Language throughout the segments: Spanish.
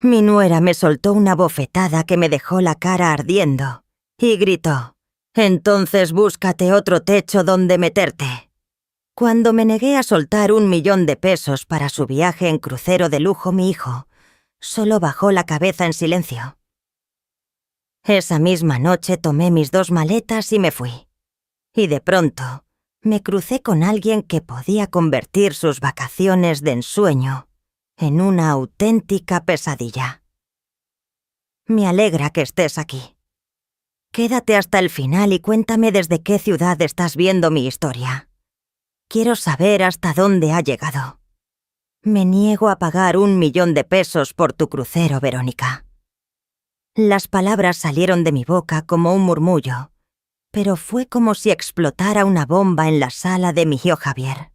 Mi nuera me soltó una bofetada que me dejó la cara ardiendo y gritó: «Entonces búscate otro techo donde meterte». Cuando me negué a soltar 1 millón de pesos para su viaje en crucero de lujo, mi hijo solo bajó la cabeza en silencio. Esa misma noche tomé mis 2 maletas y me fui. Y de pronto me crucé con alguien que podía convertir sus vacaciones de ensueño en una auténtica pesadilla. Me alegra que estés aquí. Quédate hasta el final y cuéntame desde qué ciudad estás viendo mi historia. Quiero saber hasta dónde ha llegado. Me niego a pagar 1 millón de pesos por tu crucero, Verónica. Las palabras salieron de mi boca como un murmullo, pero fue como si explotara una bomba en la sala de mi tío Javier.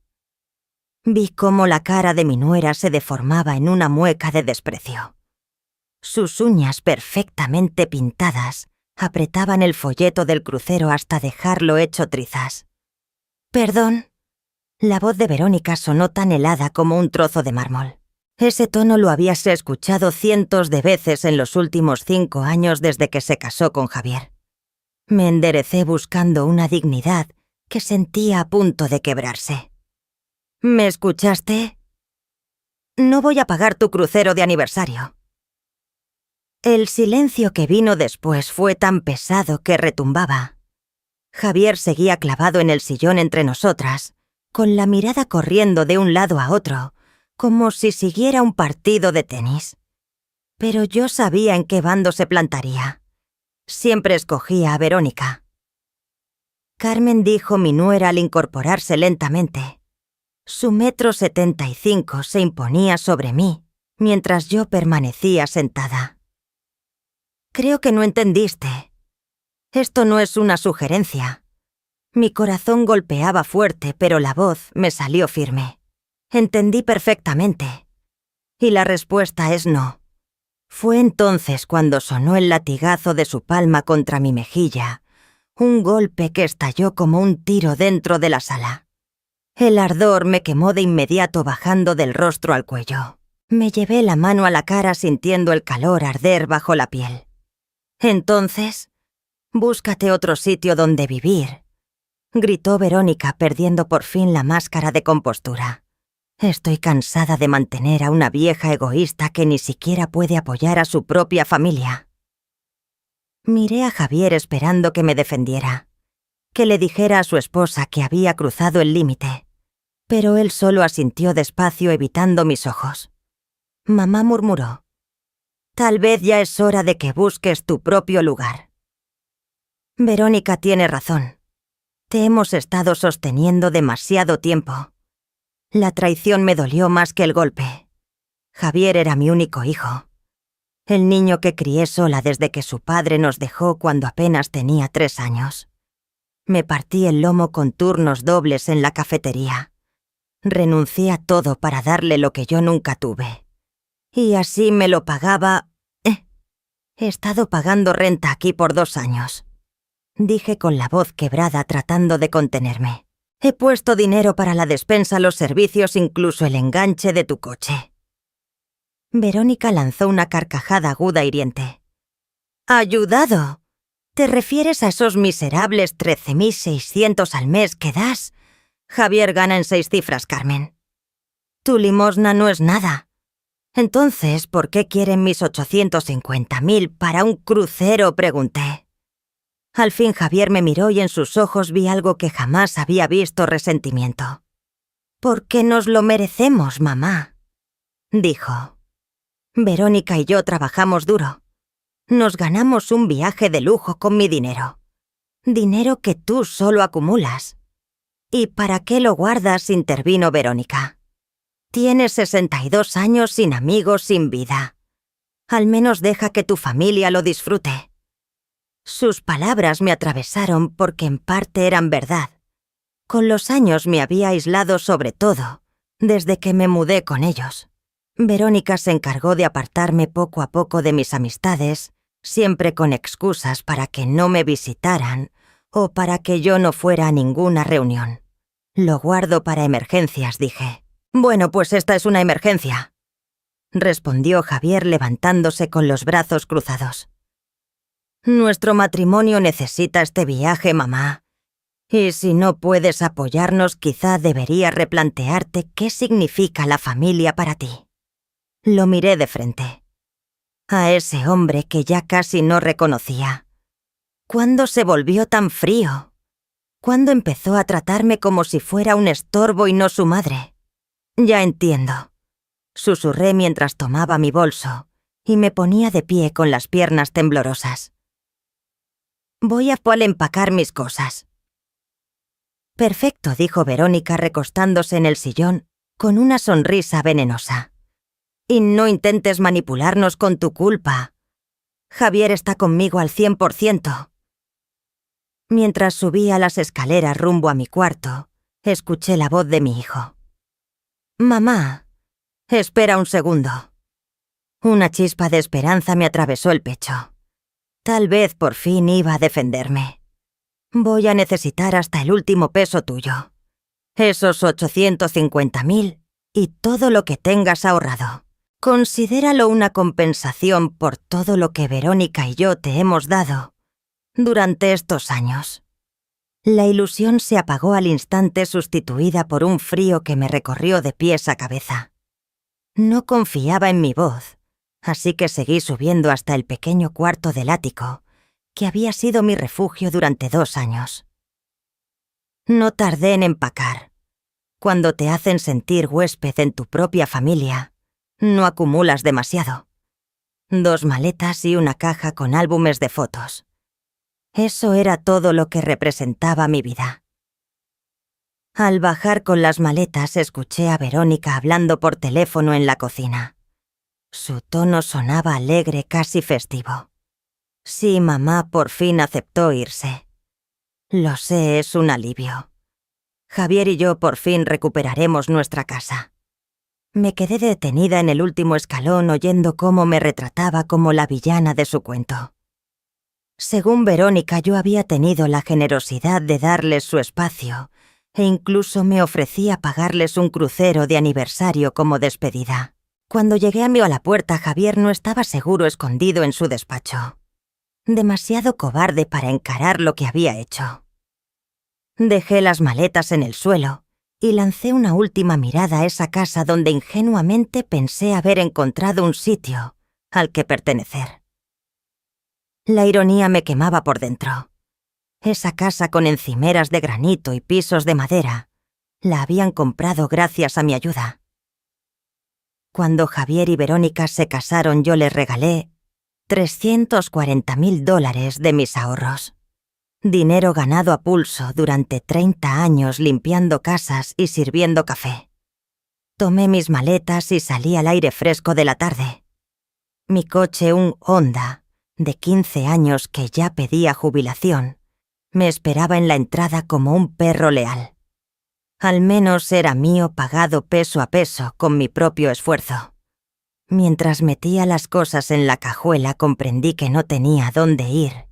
Vi cómo la cara de mi nuera se deformaba en una mueca de desprecio. Sus uñas perfectamente pintadas apretaban el folleto del crucero hasta dejarlo hecho trizas. «Perdón». La voz de Verónica sonó tan helada como un trozo de mármol. Ese tono lo habías escuchado cientos de veces en los últimos 5 años desde que se casó con Javier. Me enderecé buscando una dignidad que sentía a punto de quebrarse. «¿Me escuchaste? No voy a pagar tu crucero de aniversario». El silencio que vino después fue tan pesado que retumbaba. Javier seguía clavado en el sillón entre nosotras, con la mirada corriendo de un lado a otro, como si siguiera un partido de tenis. Pero yo sabía en qué bando se plantaría. Siempre escogía a Verónica. Carmen, dijo mi nuera al incorporarse lentamente. Su 1,75 m se imponía sobre mí, mientras yo permanecía sentada. «Creo que no entendiste. Esto no es una sugerencia». Mi corazón golpeaba fuerte, pero la voz me salió firme. Entendí perfectamente. Y la respuesta es no. Fue entonces cuando sonó el latigazo de su palma contra mi mejilla, un golpe que estalló como un tiro dentro de la sala. El ardor me quemó de inmediato bajando del rostro al cuello. Me llevé la mano a la cara sintiendo el calor arder bajo la piel. «Entonces, búscate otro sitio donde vivir», gritó Verónica, perdiendo por fin la máscara de compostura. «Estoy cansada de mantener a una vieja egoísta que ni siquiera puede apoyar a su propia familia». Miré a Javier esperando que me defendiera, que le dijera a su esposa que había cruzado el límite, pero él solo asintió despacio evitando mis ojos. Mamá murmuró: «Tal vez ya es hora de que busques tu propio lugar». Verónica tiene razón. Te hemos estado sosteniendo demasiado tiempo. La traición me dolió más que el golpe. Javier era mi único hijo. El niño que crié sola desde que su padre nos dejó cuando apenas tenía 3 años. Me partí el lomo con turnos dobles en la cafetería. Renuncié a todo para darle lo que yo nunca tuve. Y así me lo pagaba... He estado pagando renta aquí por 2 años. Dije con la voz quebrada tratando de contenerme. He puesto dinero para la despensa, los servicios, incluso el enganche de tu coche. Verónica lanzó una carcajada aguda e hiriente. «¿Ayudado? ¿Te refieres a esos miserables 13.600 al mes que das? Javier gana en 6 cifras, Carmen. Tu limosna no es nada. Entonces, ¿por qué quieren mis 850.000 para un crucero?», pregunté. Al fin Javier me miró y en sus ojos vi algo que jamás había visto: resentimiento. «Porque nos lo merecemos, mamá», dijo. Verónica y yo trabajamos duro. Nos ganamos un viaje de lujo con mi dinero. Dinero que tú solo acumulas. «¿Y para qué lo guardas?», intervino Verónica. «Tienes 62 años sin amigos, sin vida. Al menos deja que tu familia lo disfrute». Sus palabras me atravesaron porque en parte eran verdad. Con los años me había aislado sobre todo, desde que me mudé con ellos. Verónica se encargó de apartarme poco a poco de mis amistades, siempre con excusas para que no me visitaran o para que yo no fuera a ninguna reunión. «Lo guardo para emergencias», dije. «Bueno, pues esta es una emergencia». respondió Javier levantándose con los brazos cruzados. Nuestro matrimonio necesita este viaje, mamá. Y si no puedes apoyarnos, quizá deberías replantearte qué significa la familia para ti. Lo miré de frente. A ese hombre que ya casi no reconocía. ¿Cuándo se volvió tan frío? ¿Cuándo empezó a tratarme como si fuera un estorbo y no su madre? Ya entiendo. Susurré mientras tomaba mi bolso y me ponía de pie con las piernas temblorosas. Voy a empacar mis cosas. Perfecto, dijo Verónica recostándose en el sillón con una sonrisa venenosa. Y no intentes manipularnos con tu culpa. Javier está conmigo al 100%. Mientras subía las escaleras rumbo a mi cuarto, escuché la voz de mi hijo. Mamá, espera un segundo. Una chispa de esperanza me atravesó el pecho. Tal vez por fin iba a defenderme. Voy a necesitar hasta el último peso tuyo. Esos 850.000 y todo lo que tengas ahorrado. Considéralo una compensación por todo lo que Verónica y yo te hemos dado durante estos años. La ilusión se apagó al instante, sustituida por un frío que me recorrió de pies a cabeza. No confiaba en mi voz, así que seguí subiendo hasta el pequeño cuarto del ático, que había sido mi refugio durante 2 años. No tardé en empacar. Cuando te hacen sentir huésped en tu propia familia, no acumulas demasiado. 2 maletas y una caja con álbumes de fotos. Eso era todo lo que representaba mi vida. Al bajar con las maletas, escuché a Verónica hablando por teléfono en la cocina. Su tono sonaba alegre, casi festivo. Sí, mamá por fin aceptó irse. Lo sé, es un alivio. Javier y yo por fin recuperaremos nuestra casa. Me quedé detenida en el último escalón oyendo cómo me retrataba como la villana de su cuento. Según Verónica, yo había tenido la generosidad de darles su espacio e incluso me ofrecía pagarles un crucero de aniversario como despedida. Cuando llegué a la puerta, Javier no estaba seguro, escondido en su despacho. Demasiado cobarde para encarar lo que había hecho. Dejé las maletas en el suelo y lancé una última mirada a esa casa donde ingenuamente pensé haber encontrado un sitio al que pertenecer. La ironía me quemaba por dentro. Esa casa con encimeras de granito y pisos de madera la habían comprado gracias a mi ayuda. Cuando Javier y Verónica se casaron, yo les regalé $340.000 de mis ahorros. Dinero ganado a pulso durante 30 años limpiando casas y sirviendo café. Tomé mis maletas y salí al aire fresco de la tarde. Mi coche, un Honda, de 15 años que ya pedía jubilación, me esperaba en la entrada como un perro leal. Al menos era mío, pagado peso a peso con mi propio esfuerzo. Mientras metía las cosas en la cajuela, comprendí que no tenía dónde ir,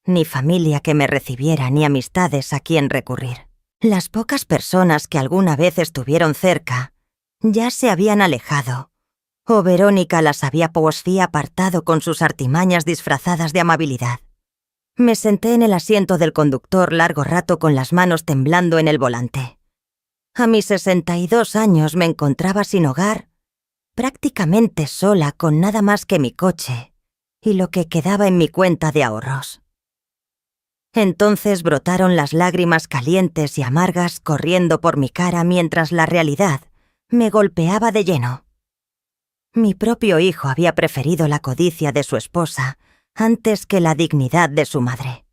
ni familia que me recibiera, ni amistades a quien recurrir. Las pocas personas que alguna vez estuvieron cerca ya se habían alejado, o Verónica las había apartado con sus artimañas disfrazadas de amabilidad. Me senté en el asiento del conductor largo rato con las manos temblando en el volante. A mis 62 años me encontraba sin hogar, prácticamente sola, con nada más que mi coche y lo que quedaba en mi cuenta de ahorros. Entonces brotaron las lágrimas calientes y amargas corriendo por mi cara mientras la realidad me golpeaba de lleno. Mi propio hijo había preferido la codicia de su esposa antes que la dignidad de su madre.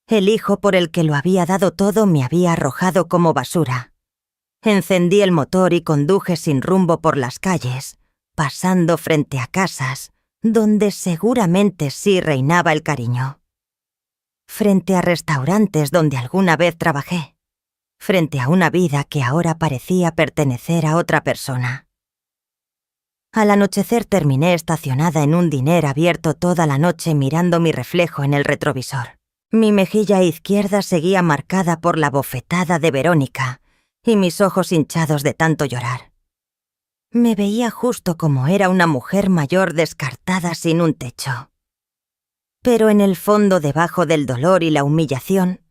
El hijo por el que lo había dado todo me había arrojado como basura. Encendí el motor y conduje sin rumbo por las calles, pasando frente a casas donde seguramente sí reinaba el cariño. Frente a restaurantes donde alguna vez trabajé. Frente a una vida que ahora parecía pertenecer a otra persona. Al anochecer terminé estacionada en un diner abierto toda la noche mirando mi reflejo en el retrovisor. Mi mejilla izquierda seguía marcada por la bofetada de Verónica y mis ojos hinchados de tanto llorar. Me veía justo como era una mujer mayor descartada sin un techo. Pero en el fondo, debajo del dolor y la humillación,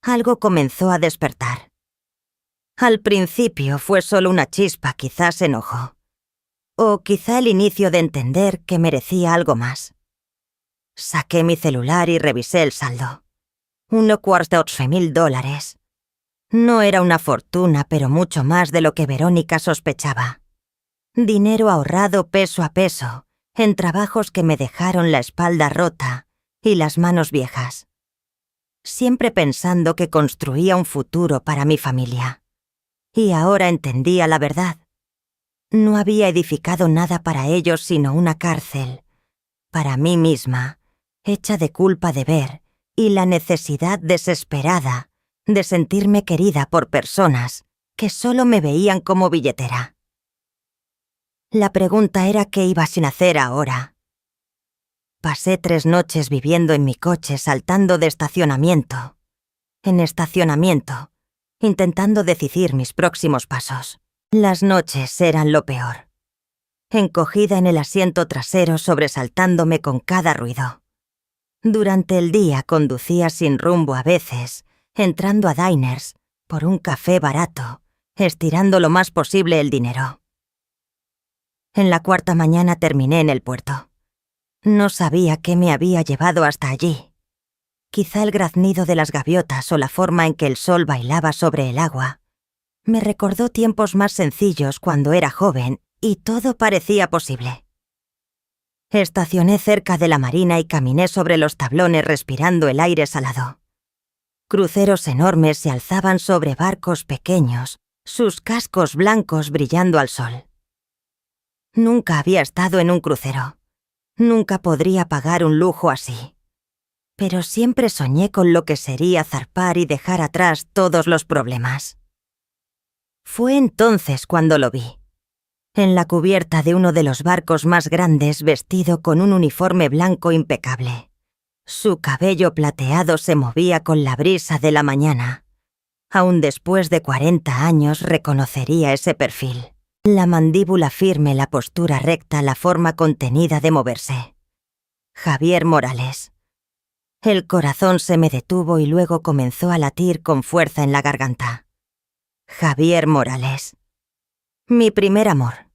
algo comenzó a despertar. Al principio fue solo una chispa, quizás enojo. O quizá el inicio de entender que merecía algo más. Saqué mi celular y revisé el saldo. $1.400.000. No era una fortuna, pero mucho más de lo que Verónica sospechaba. Dinero ahorrado peso a peso, en trabajos que me dejaron la espalda rota y las manos viejas. Siempre pensando que construía un futuro para mi familia. Y ahora entendía la verdad. No había edificado nada para ellos sino una cárcel, para mí misma, hecha de culpa de ver y la necesidad desesperada de sentirme querida por personas que solo me veían como billetera. La pregunta era qué iba sin hacer ahora. Pasé 3 noches viviendo en mi coche, saltando de estacionamiento en estacionamiento, intentando decidir mis próximos pasos. Las noches eran lo peor. Encogida en el asiento trasero, sobresaltándome con cada ruido. Durante el día conducía sin rumbo a veces, entrando a diners por un café barato, estirando lo más posible el dinero. En la 4ª mañana terminé en el puerto. No sabía qué me había llevado hasta allí. Quizá el graznido de las gaviotas o la forma en que el sol bailaba sobre el agua. Me recordó tiempos más sencillos cuando era joven y todo parecía posible. Estacioné cerca de la marina y caminé sobre los tablones respirando el aire salado. Cruceros enormes se alzaban sobre barcos pequeños, sus cascos blancos brillando al sol. Nunca había estado en un crucero. Nunca podría pagar un lujo así. Pero siempre soñé con lo que sería zarpar y dejar atrás todos los problemas. Fue entonces cuando lo vi. En la cubierta de uno de los barcos más grandes, vestido con un uniforme blanco impecable. Su cabello plateado se movía con la brisa de la mañana. Aún después de 40 años reconocería ese perfil. La mandíbula firme, la postura recta, la forma contenida de moverse. Javier Morales. El corazón se me detuvo y luego comenzó a latir con fuerza en la garganta. Javier Morales. Mi primer amor.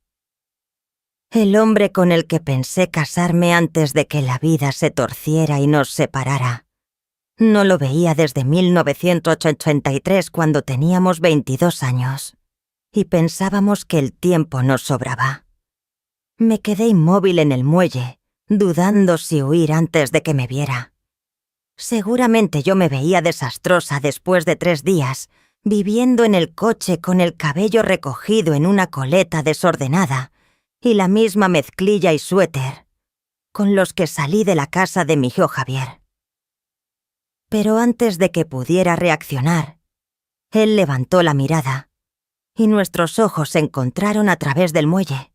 El hombre con el que pensé casarme antes de que la vida se torciera y nos separara. No lo veía desde 1983 cuando teníamos 22 años. Y pensábamos que el tiempo nos sobraba. Me quedé inmóvil en el muelle, dudando si huir antes de que me viera. Seguramente yo me veía desastrosa después de 3 días, viviendo en el coche con el cabello recogido en una coleta desordenada y la misma mezclilla y suéter con los que salí de la casa de mi hijo Javier. Pero antes de que pudiera reaccionar, él levantó la mirada y nuestros ojos se encontraron a través del muelle.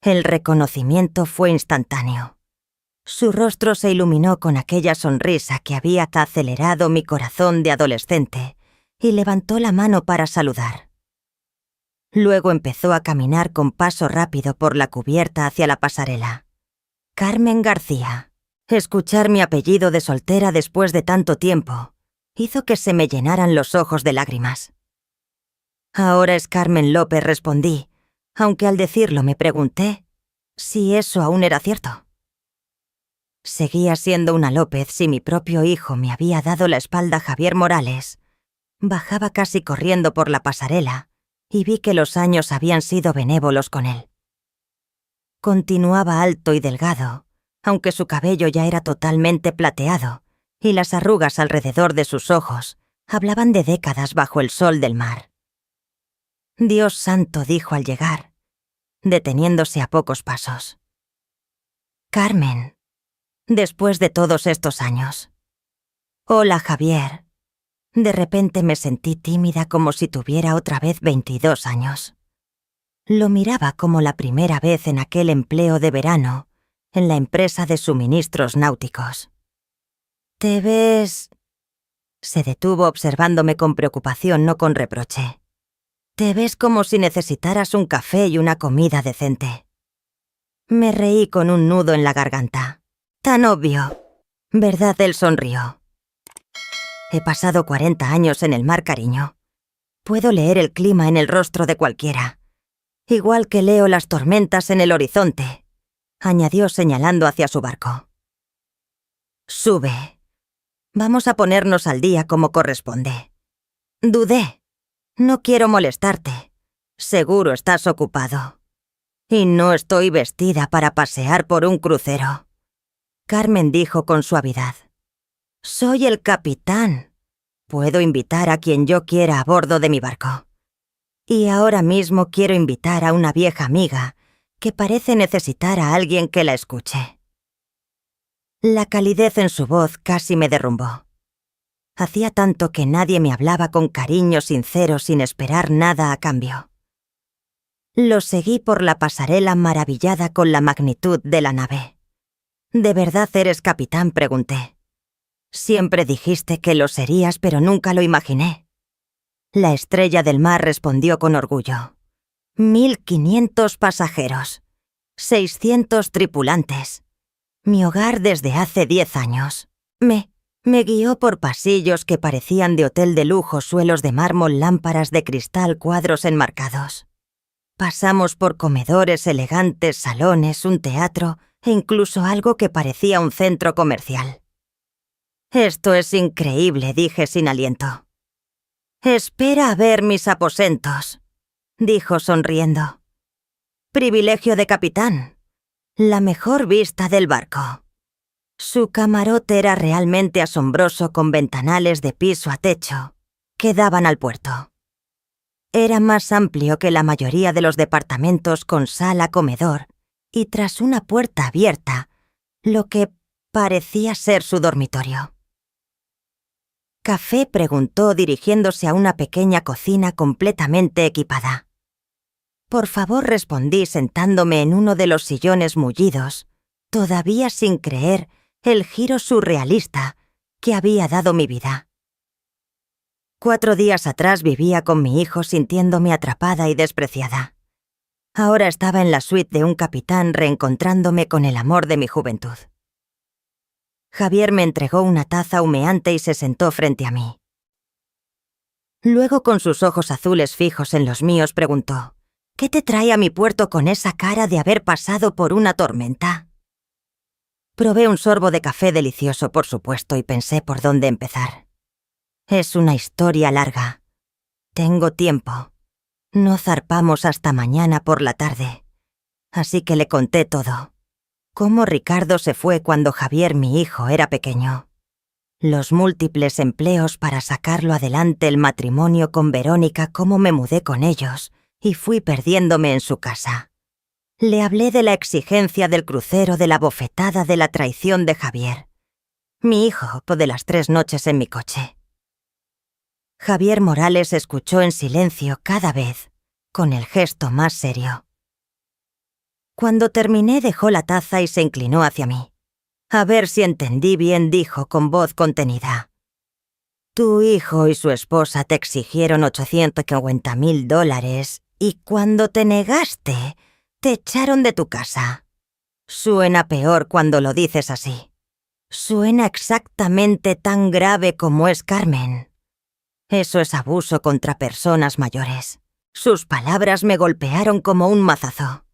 El reconocimiento fue instantáneo. Su rostro se iluminó con aquella sonrisa que había acelerado mi corazón de adolescente y levantó la mano para saludar. Luego empezó a caminar con paso rápido por la cubierta hacia la pasarela. Carmen García. Escuchar mi apellido de soltera después de tanto tiempo hizo que se me llenaran los ojos de lágrimas. Ahora es Carmen López, respondí, aunque al decirlo me pregunté si eso aún era cierto. Seguía siendo una López si mi propio hijo me había dado la espalda a Javier Morales. Bajaba casi corriendo por la pasarela y vi que los años habían sido benévolos con él. Continuaba alto y delgado, aunque su cabello ya era totalmente plateado y las arrugas alrededor de sus ojos hablaban de décadas bajo el sol del mar. Dios santo, dijo al llegar, deteniéndose a pocos pasos. Carmen, después de todos estos años. Hola, Javier. De repente me sentí tímida como si tuviera otra vez 22 años. Lo miraba como la primera vez en aquel empleo de verano, en la empresa de suministros náuticos. ¿Te ves...? Se detuvo observándome con preocupación, no con reproche. Te ves como si necesitaras un café y una comida decente. Me reí con un nudo en la garganta. Tan obvio. ¿Verdad? Él sonrió. He pasado 40 años en el mar, cariño. Puedo leer el clima en el rostro de cualquiera. Igual que leo las tormentas en el horizonte, añadió señalando hacia su barco. Sube. Vamos a ponernos al día como corresponde. Dudé. No quiero molestarte. Seguro estás ocupado. Y no estoy vestida para pasear por un crucero. Carmen dijo con suavidad. Soy el capitán. Puedo invitar a quien yo quiera a bordo de mi barco. Y ahora mismo quiero invitar a una vieja amiga que parece necesitar a alguien que la escuche. La calidez en su voz casi me derrumbó. Hacía tanto que nadie me hablaba con cariño sincero sin esperar nada a cambio. Lo seguí por la pasarela maravillada con la magnitud de la nave. ¿De verdad eres capitán?, pregunté. Siempre dijiste que lo serías, pero nunca lo imaginé. La estrella del mar respondió con orgullo. 1500 pasajeros. 600 tripulantes. Mi hogar desde hace 10 años. Me guió por pasillos que parecían de hotel de lujo, suelos de mármol, lámparas de cristal, cuadros enmarcados. Pasamos por comedores elegantes, salones, un teatro e incluso algo que parecía un centro comercial. Esto es increíble, dije sin aliento. Espera a ver mis aposentos, dijo sonriendo. Privilegio de capitán. La mejor vista del barco. Su camarote era realmente asombroso, con ventanales de piso a techo que daban al puerto. Era más amplio que la mayoría de los departamentos, con sala, comedor y tras una puerta abierta, lo que parecía ser su dormitorio. ¿Café?, preguntó dirigiéndose a una pequeña cocina completamente equipada. Por favor, respondí sentándome en uno de los sillones mullidos, todavía sin creer el giro surrealista que había dado mi vida. 4 días atrás vivía con mi hijo sintiéndome atrapada y despreciada. Ahora estaba en la suite de un capitán reencontrándome con el amor de mi juventud. Javier me entregó una taza humeante y se sentó frente a mí. Luego, con sus ojos azules fijos en los míos, preguntó: ¿Qué te trae a mi puerto con esa cara de haber pasado por una tormenta? Probé un sorbo de café delicioso, por supuesto, y pensé por dónde empezar. Es una historia larga. Tengo tiempo. No zarpamos hasta mañana por la tarde. Así que le conté todo. Cómo Ricardo se fue cuando Javier, mi hijo, era pequeño. Los múltiples empleos para sacarlo adelante, el matrimonio con Verónica, cómo me mudé con ellos y fui perdiéndome en su casa. Le hablé de la exigencia del crucero, de la bofetada, de la traición de Javier. Mi hijo, de las 3 noches en mi coche. Javier Morales escuchó en silencio cada vez, con el gesto más serio. Cuando terminé, dejó la taza y se inclinó hacia mí. A ver si entendí bien, dijo con voz contenida. Tu hijo y su esposa te exigieron $850,000 y cuando te negaste, te echaron de tu casa. Suena peor cuando lo dices así. Suena exactamente tan grave como es Carmen. Eso es abuso contra personas mayores. Sus palabras me golpearon como un mazazo.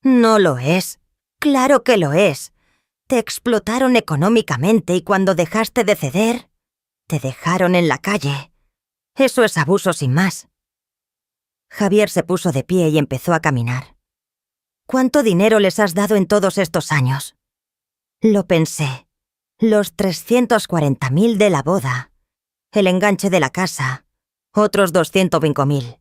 No lo es. Claro que lo es. Te explotaron económicamente y cuando dejaste de ceder, te dejaron en la calle. Eso es abuso sin más. Javier se puso de pie y empezó a caminar. ¿Cuánto dinero les has dado en todos estos años? Lo pensé. Los 340,000 de la boda. El enganche de la casa. Otros 205,000.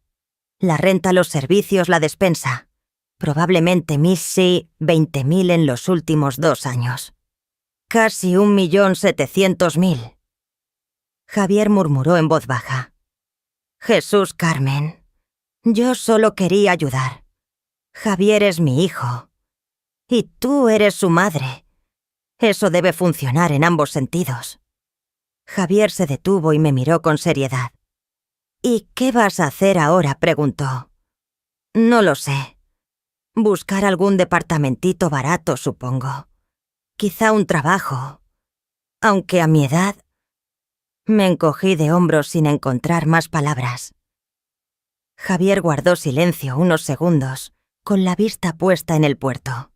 La renta, los servicios, la despensa. Probablemente 20,000 en los últimos 2 años. Casi 1,700,000. Javier murmuró en voz baja. Jesús, Carmen. Yo solo quería ayudar. Javier es mi hijo. Y tú eres su madre. Eso debe funcionar en ambos sentidos. Javier se detuvo y me miró con seriedad. «¿Y qué vas a hacer ahora?», preguntó. «No lo sé. Buscar algún departamentito barato, supongo. Quizá un trabajo. Aunque a mi edad…». Me encogí de hombros sin encontrar más palabras. Javier guardó silencio unos segundos, con la vista puesta en el puerto.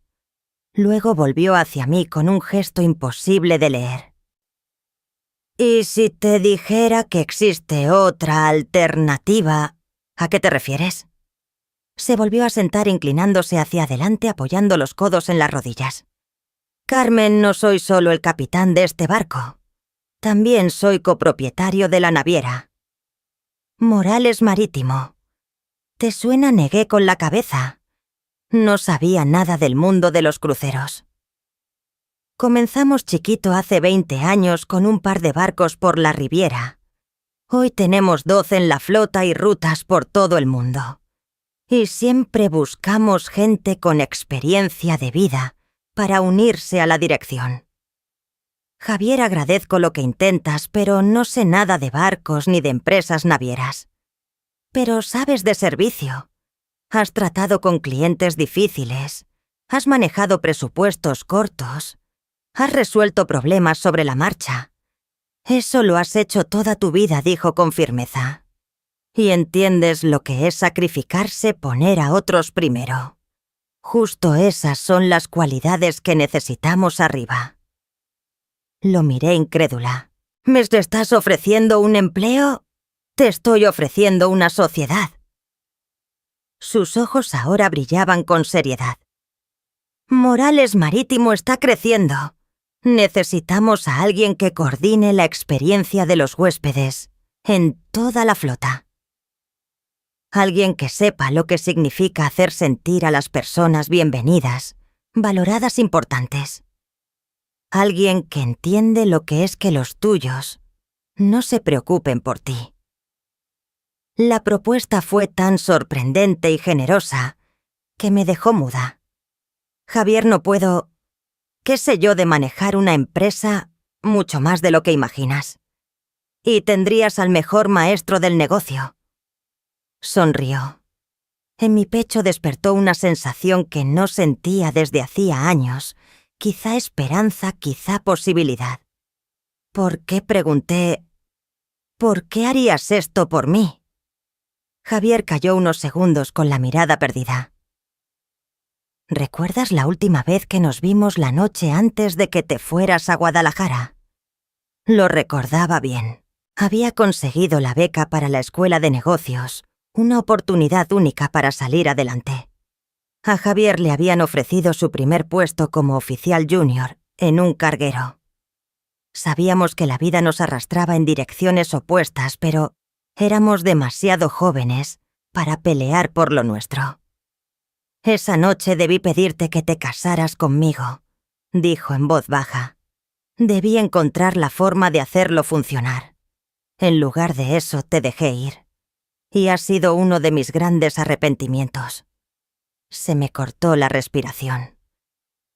Luego volvió hacia mí con un gesto imposible de leer. «¿Y si te dijera que existe otra alternativa? ¿A qué te refieres?». Se volvió a sentar inclinándose hacia adelante apoyando los codos en las rodillas. «Carmen, no soy solo el capitán de este barco. También soy copropietario de la naviera. Morales Marítimo. ¿Te suena?», negué con la cabeza. No sabía nada del mundo de los cruceros. Comenzamos chiquito hace 20 años con un par de barcos por la Riviera. Hoy tenemos 12 en la flota y rutas por todo el mundo. Y siempre buscamos gente con experiencia de vida para unirse a la dirección. Javier, agradezco lo que intentas, pero no sé nada de barcos ni de empresas navieras. Pero sabes de servicio. Has tratado con clientes difíciles. Has manejado presupuestos cortos. Has resuelto problemas sobre la marcha. Eso lo has hecho toda tu vida, dijo con firmeza. Y entiendes lo que es sacrificarse, poner a otros primero. Justo esas son las cualidades que necesitamos arriba. Lo miré incrédula. ¿Me estás ofreciendo un empleo? Te estoy ofreciendo una sociedad. Sus ojos ahora brillaban con seriedad. Morales Marítimo está creciendo. Necesitamos a alguien que coordine la experiencia de los huéspedes en toda la flota. Alguien que sepa lo que significa hacer sentir a las personas bienvenidas, valoradas, importantes. Alguien que entiende lo que es que los tuyos no se preocupen por ti. La propuesta fue tan sorprendente y generosa que me dejó muda. Javier, no puedo… ¿Qué sé yo de manejar una empresa? Mucho más de lo que imaginas. Y tendrías al mejor maestro del negocio. Sonrió. En mi pecho despertó una sensación que no sentía desde hacía años. Quizá esperanza, quizá posibilidad. ¿Por qué?, pregunté. ¿Por qué harías esto por mí? Javier calló unos segundos con la mirada perdida. ¿Recuerdas la última vez que nos vimos la noche antes de que te fueras a Guadalajara? Lo recordaba bien. Había conseguido la beca para la escuela de negocios, una oportunidad única para salir adelante. A Javier le habían ofrecido su primer puesto como oficial junior en un carguero. Sabíamos que la vida nos arrastraba en direcciones opuestas, pero éramos demasiado jóvenes para pelear por lo nuestro. «Esa noche debí pedirte que te casaras conmigo», dijo en voz baja. «Debí encontrar la forma de hacerlo funcionar. En lugar de eso te dejé ir. Y ha sido uno de mis grandes arrepentimientos». Se me cortó la respiración.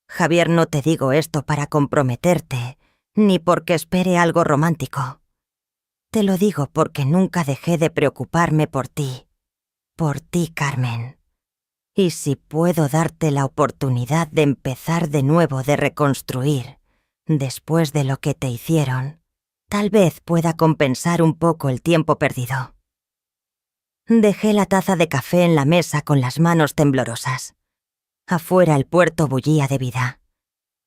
«Javier, no te digo esto para comprometerte, ni porque espere algo romántico. Te lo digo porque nunca dejé de preocuparme por ti, Carmen. Y si puedo darte la oportunidad de empezar de nuevo, de reconstruir, después de lo que te hicieron, tal vez pueda compensar un poco el tiempo perdido». Dejé la taza de café en la mesa con las manos temblorosas. Afuera el puerto bullía de vida.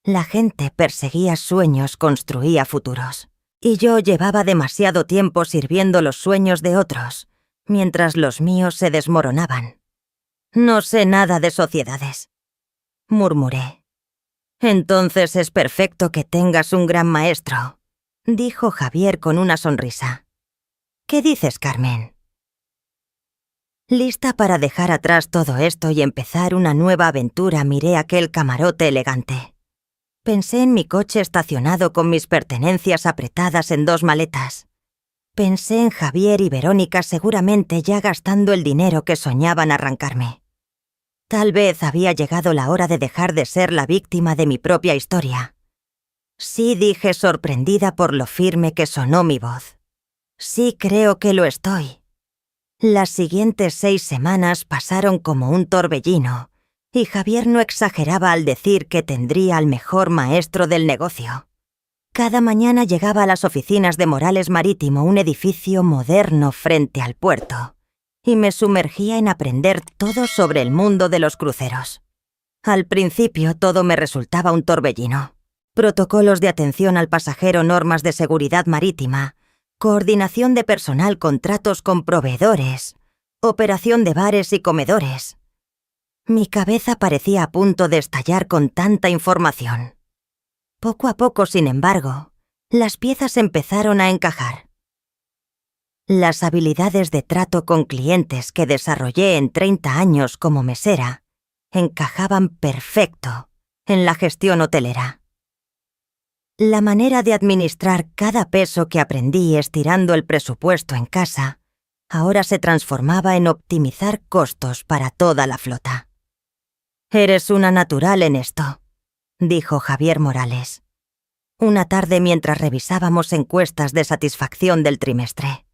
La gente perseguía sueños, construía futuros. Y yo llevaba demasiado tiempo sirviendo los sueños de otros, mientras los míos se desmoronaban. «No sé nada de sociedades», murmuré. «Entonces es perfecto que tengas un gran maestro», dijo Javier con una sonrisa. «¿Qué dices, Carmen?». Lista para dejar atrás todo esto y empezar una nueva aventura, miré aquel camarote elegante. Pensé en mi coche estacionado con mis pertenencias apretadas en 2 maletas. Pensé en Javier y Verónica seguramente ya gastando el dinero que soñaban arrancarme. Tal vez había llegado la hora de dejar de ser la víctima de mi propia historia. «Sí», dije, sorprendida por lo firme que sonó mi voz. «Sí, creo que lo estoy». Las siguientes 6 semanas pasaron como un torbellino, y Javier no exageraba al decir que tendría al mejor maestro del negocio. Cada mañana llegaba a las oficinas de Morales Marítimo, un edificio moderno frente al puerto, y me sumergía en aprender todo sobre el mundo de los cruceros. Al principio todo me resultaba un torbellino. Protocolos de atención al pasajero, normas de seguridad marítima, coordinación de personal, contratos con proveedores, operación de bares y comedores. Mi cabeza parecía a punto de estallar con tanta información. Poco a poco, sin embargo, las piezas empezaron a encajar. Las habilidades de trato con clientes que desarrollé en 30 años como mesera encajaban perfecto en la gestión hotelera. La manera de administrar cada peso que aprendí estirando el presupuesto en casa ahora se transformaba en optimizar costos para toda la flota. «Eres una natural en esto», dijo Javier Morales, una tarde mientras revisábamos encuestas de satisfacción del trimestre.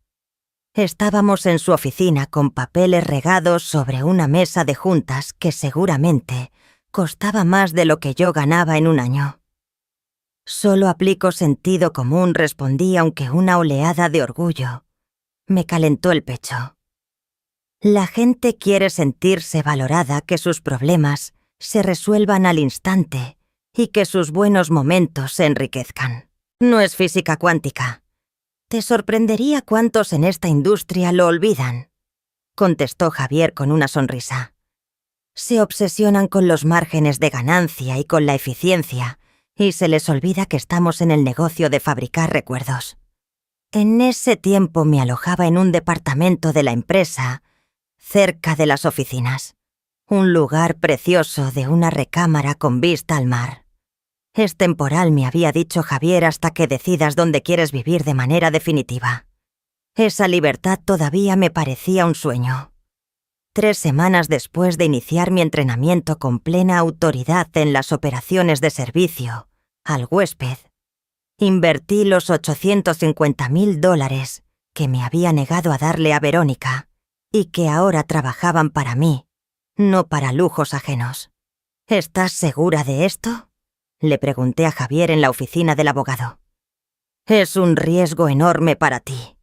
Estábamos en su oficina con papeles regados sobre una mesa de juntas que seguramente costaba más de lo que yo ganaba en un año. «Solo aplico sentido común», respondí, aunque una oleada de orgullo me calentó el pecho. La gente quiere sentirse valorada, que sus problemas se resuelvan al instante y que sus buenos momentos se enriquezcan. No es física cuántica. Te sorprendería cuántos en esta industria lo olvidan, contestó Javier con una sonrisa. Se obsesionan con los márgenes de ganancia y con la eficiencia, y se les olvida que estamos en el negocio de fabricar recuerdos. En ese tiempo me alojaba en un departamento de la empresa, cerca de las oficinas. Un lugar precioso de una recámara con vista al mar. «Es temporal», me había dicho Javier, «hasta que decidas dónde quieres vivir de manera definitiva». Esa libertad todavía me parecía un sueño. 3 semanas después de iniciar mi entrenamiento con plena autoridad en las operaciones de servicio al huésped, invertí los $850,000 que me había negado a darle a Verónica y que ahora trabajaban para mí, no para lujos ajenos. «¿Estás segura de esto?», le pregunté a Javier en la oficina del abogado. «Es un riesgo enorme para ti.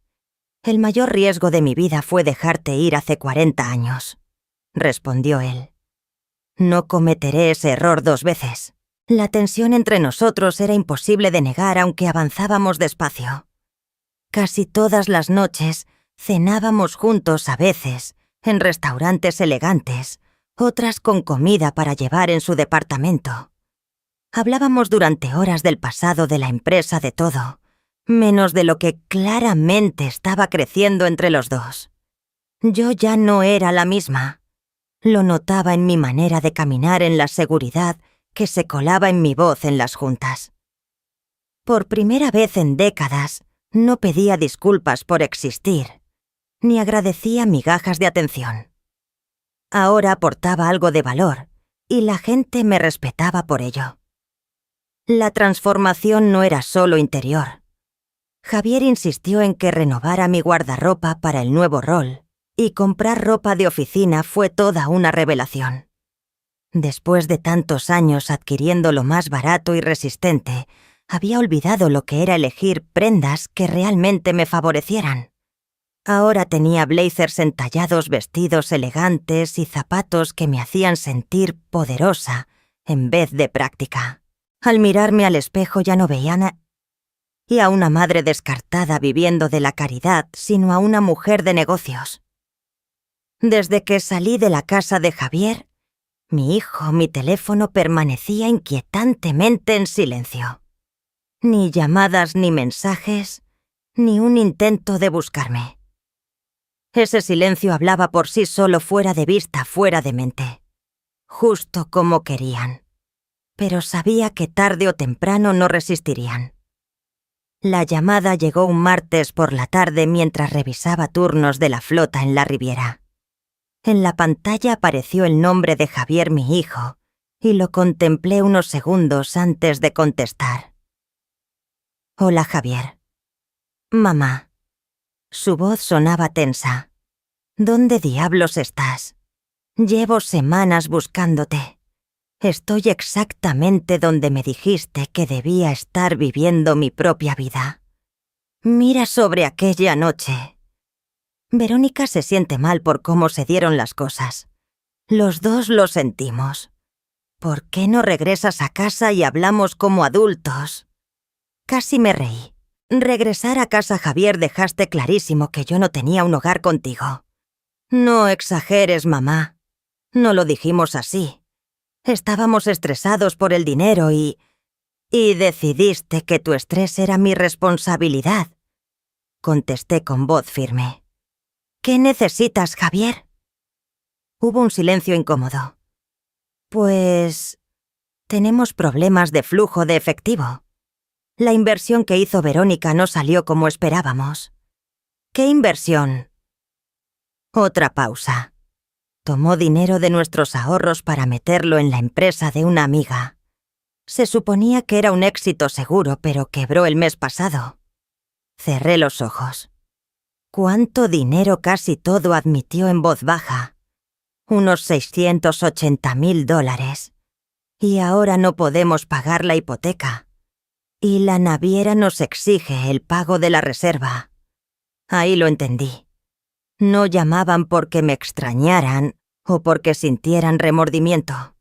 El mayor riesgo de mi vida fue dejarte ir hace 40 años», respondió él. «No cometeré ese error 2 veces. La tensión entre nosotros era imposible de negar, aunque avanzábamos despacio. Casi todas las noches cenábamos juntos, a veces en restaurantes elegantes, otras con comida para llevar en su departamento. Hablábamos durante horas del pasado de la empresa, de todo, menos de lo que claramente estaba creciendo entre los dos. Yo ya no era la misma. Lo notaba en mi manera de caminar, en la seguridad que se colaba en mi voz en las juntas. Por primera vez en décadas, no pedía disculpas por existir, ni agradecía migajas de atención. Ahora aportaba algo de valor, y la gente me respetaba por ello. La transformación no era solo interior. Javier insistió en que renovara mi guardarropa para el nuevo rol, y comprar ropa de oficina fue toda una revelación. Después de tantos años adquiriendo lo más barato y resistente, había olvidado lo que era elegir prendas que realmente me favorecieran. Ahora tenía blazers entallados, vestidos elegantes y zapatos que me hacían sentir poderosa en vez de práctica. Al mirarme al espejo ya no veía y a una madre descartada viviendo de la caridad, sino a una mujer de negocios. Desde que salí de la casa de Javier, mi hijo, mi teléfono permanecía inquietantemente en silencio. Ni llamadas ni mensajes, ni un intento de buscarme. Ese silencio hablaba por sí solo, fuera de vista, fuera de mente. Justo como querían. Pero sabía que tarde o temprano no resistirían. La llamada llegó un martes por la tarde mientras revisaba turnos de la flota en la Riviera. En la pantalla apareció el nombre de Javier, mi hijo, y lo contemplé unos segundos antes de contestar. «Hola, Javier». «Mamá». Su voz sonaba tensa. ¿Dónde diablos estás? Llevo semanas buscándote. Estoy exactamente donde me dijiste que debía estar viviendo mi propia vida. Mira sobre aquella noche. Verónica se siente mal por cómo se dieron las cosas. Los dos lo sentimos. ¿Por qué no regresas a casa y hablamos como adultos? Casi me reí. Regresar a casa, Javier, dejaste clarísimo que yo no tenía un hogar contigo. No exageres, mamá. No lo dijimos así. Estábamos estresados por el dinero y decidiste que tu estrés era mi responsabilidad. Contesté con voz firme. ¿Qué necesitas, Javier? Hubo un silencio incómodo. Pues... tenemos problemas de flujo de efectivo. La inversión que hizo Verónica no salió como esperábamos. ¿Qué inversión? Otra pausa. Tomó dinero de nuestros ahorros para meterlo en la empresa de una amiga. Se suponía que era un éxito seguro, pero quebró el mes pasado. Cerré los ojos. ¿Cuánto dinero? Casi todo, admitió en voz baja. Unos $680,000. Y ahora no podemos pagar la hipoteca. Y la naviera nos exige el pago de la reserva. Ahí lo entendí. No llamaban porque me extrañaran o porque sintieran remordimiento.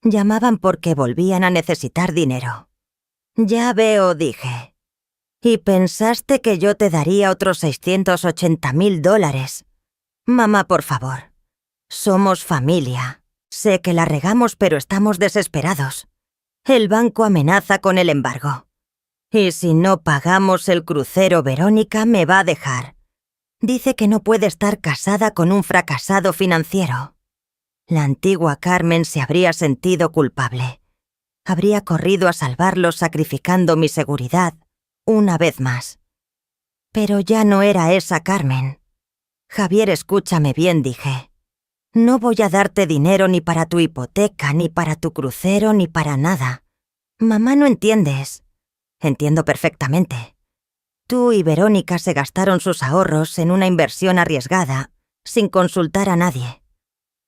Llamaban porque volvían a necesitar dinero. Ya veo, dije. ¿Y pensaste que yo te daría otros $680,000? Mamá, por favor. Somos familia. Sé que la regamos, pero estamos desesperados. El banco amenaza con el embargo. Y si no pagamos el crucero, Verónica me va a dejar. Dice que no puede estar casada con un fracasado financiero. La antigua Carmen se habría sentido culpable. Habría corrido a salvarlo sacrificando mi seguridad una vez más. Pero ya no era esa Carmen. Javier, escúchame bien, dije. No voy a darte dinero ni para tu hipoteca, ni para tu crucero, ni para nada. Mamá, no entiendes. Entiendo perfectamente. Tú y Verónica se gastaron sus ahorros en una inversión arriesgada, sin consultar a nadie.